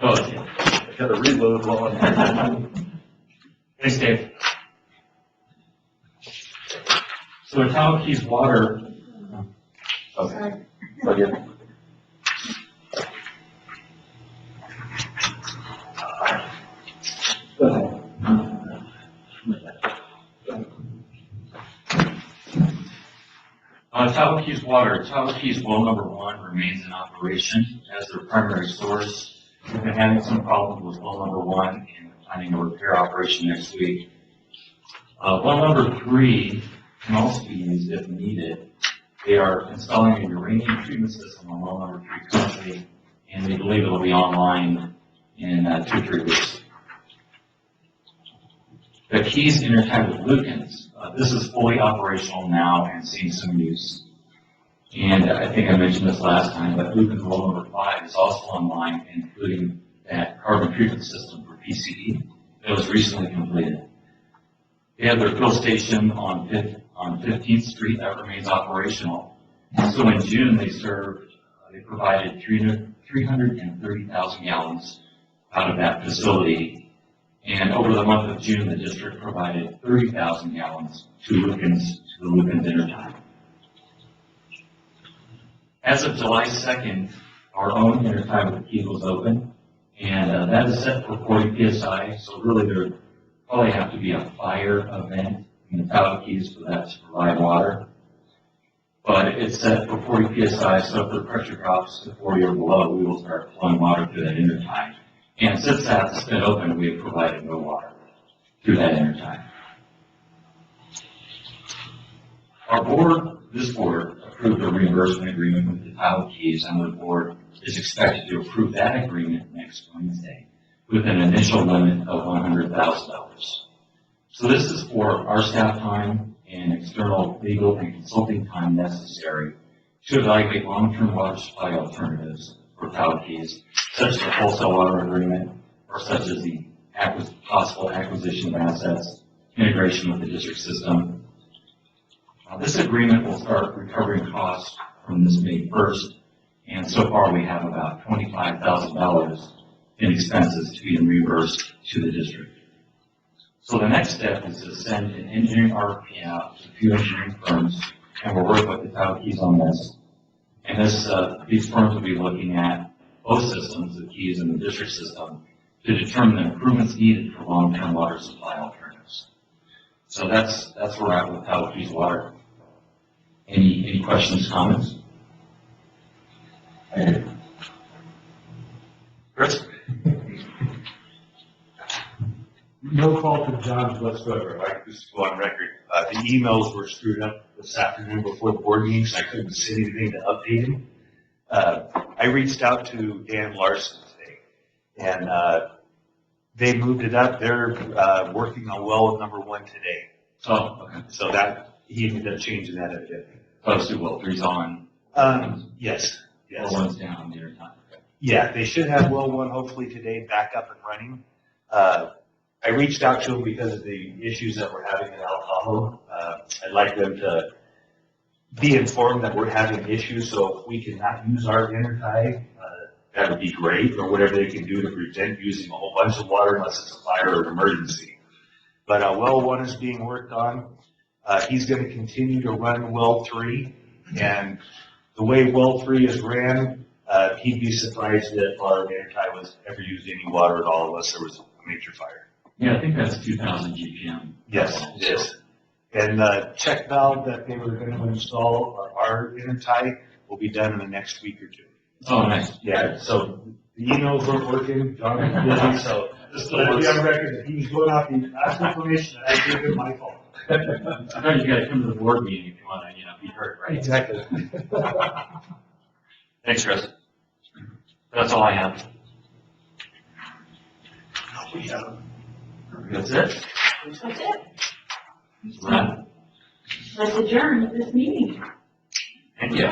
Oh, yeah. I got to reload while I'm Thanks, Dave. So at Tahoe Keys water, Okay. Okay. Go ahead. Tahoe Keys water, Tahoe Keys well number 1 remains in operation as their primary source. We've been having some problems with well number 1 and we're planning a repair operation next week. Well number 3 can also be used if needed. They are installing a uranium treatment system on well number 3 currently, and they believe it will be online in 2 or 3 weeks. The Keys intertied with Lukens. This is fully operational now and seeing some use. And I think I mentioned this last time, but Lukens well number 5 is also online, including that carbon treatment system for PCE that was recently completed. They have their fill station on 15th Street that remains operational. So in June, they provided 330,000 gallons out of that facility. And over the month of June, the district provided 30,000 gallons to the Lukens intertime. As of July 2nd, our own intertime with the Keys was open, and that is set for 40 PSI, so really there would probably have to be a fire event in the Tahoe Keys for that to provide water. But it's set for 40 PSI, so if the pressure drops to 40 or below, we will start flowing water through that intertime. And since that's been open, we have provided no water through that intertime. This board approved a reimbursement agreement with the Tahoe Keys, and the board is expected to approve that agreement next Wednesday with an initial limit of $100,000. So this is for our staff time and external legal and consulting time necessary to evaluate long-term water supply alternatives for Tahoe Keys, such as the wholesale water agreement, or such as the possible acquisition of assets, integration with the district system. This agreement will start recovering costs from this May 1st, and so far we have about $25,000 in expenses to be reimbursed to the district. So the next step is to send an engineering RFP out to a few engineering firms, and we'll work with the Tahoe Keys on this. And these firms will be looking at both systems, the Keys and the district system, to determine the improvements needed for long-term water supply alternatives. So that's where we're at with Tahoe Keys Water. Any questions, comments? Chris? No fault of John's whatsoever. Like, just to go on record. The emails were screwed up this afternoon before the board meeting, so I couldn't send anything to update him. I reached out to Dan Larson today, and they moved it up. They're working on well number 1 today. Oh, okay. So that, he ended up changing that evidently. Close to well 3's on. Yes. Well 1's down on the other time. Okay. Yeah, they should have well 1 hopefully today back up and running. I reached out to them because of the issues that we're having in Tahoe. I'd like them to be informed that we're having issues, so if we cannot use our intertie, that would be great, or whatever they can do to prevent using a whole bunch of water unless it's a fire or an emergency. But well 1 is being worked on. He's going to continue to run well 3, and the way well 3 is ran, he'd be surprised if our intertie was ever used any water at all unless there was a major fire. Yeah, I think that's 2,000 GPM. Yes, it is. And the check valve that they were going to install, our intertie, will be done in the next week or 2. Oh, nice. Yeah, so the emails weren't working, John was busy, so just to let it be on record that he was going out the last information that I gave him my fault. I know you gotta come to the board meeting if you wanna, be heard, right? Exactly. Thanks, Chris. That's all I have. That's it? That's it. Right. Let's adjourn this meeting. Thank you.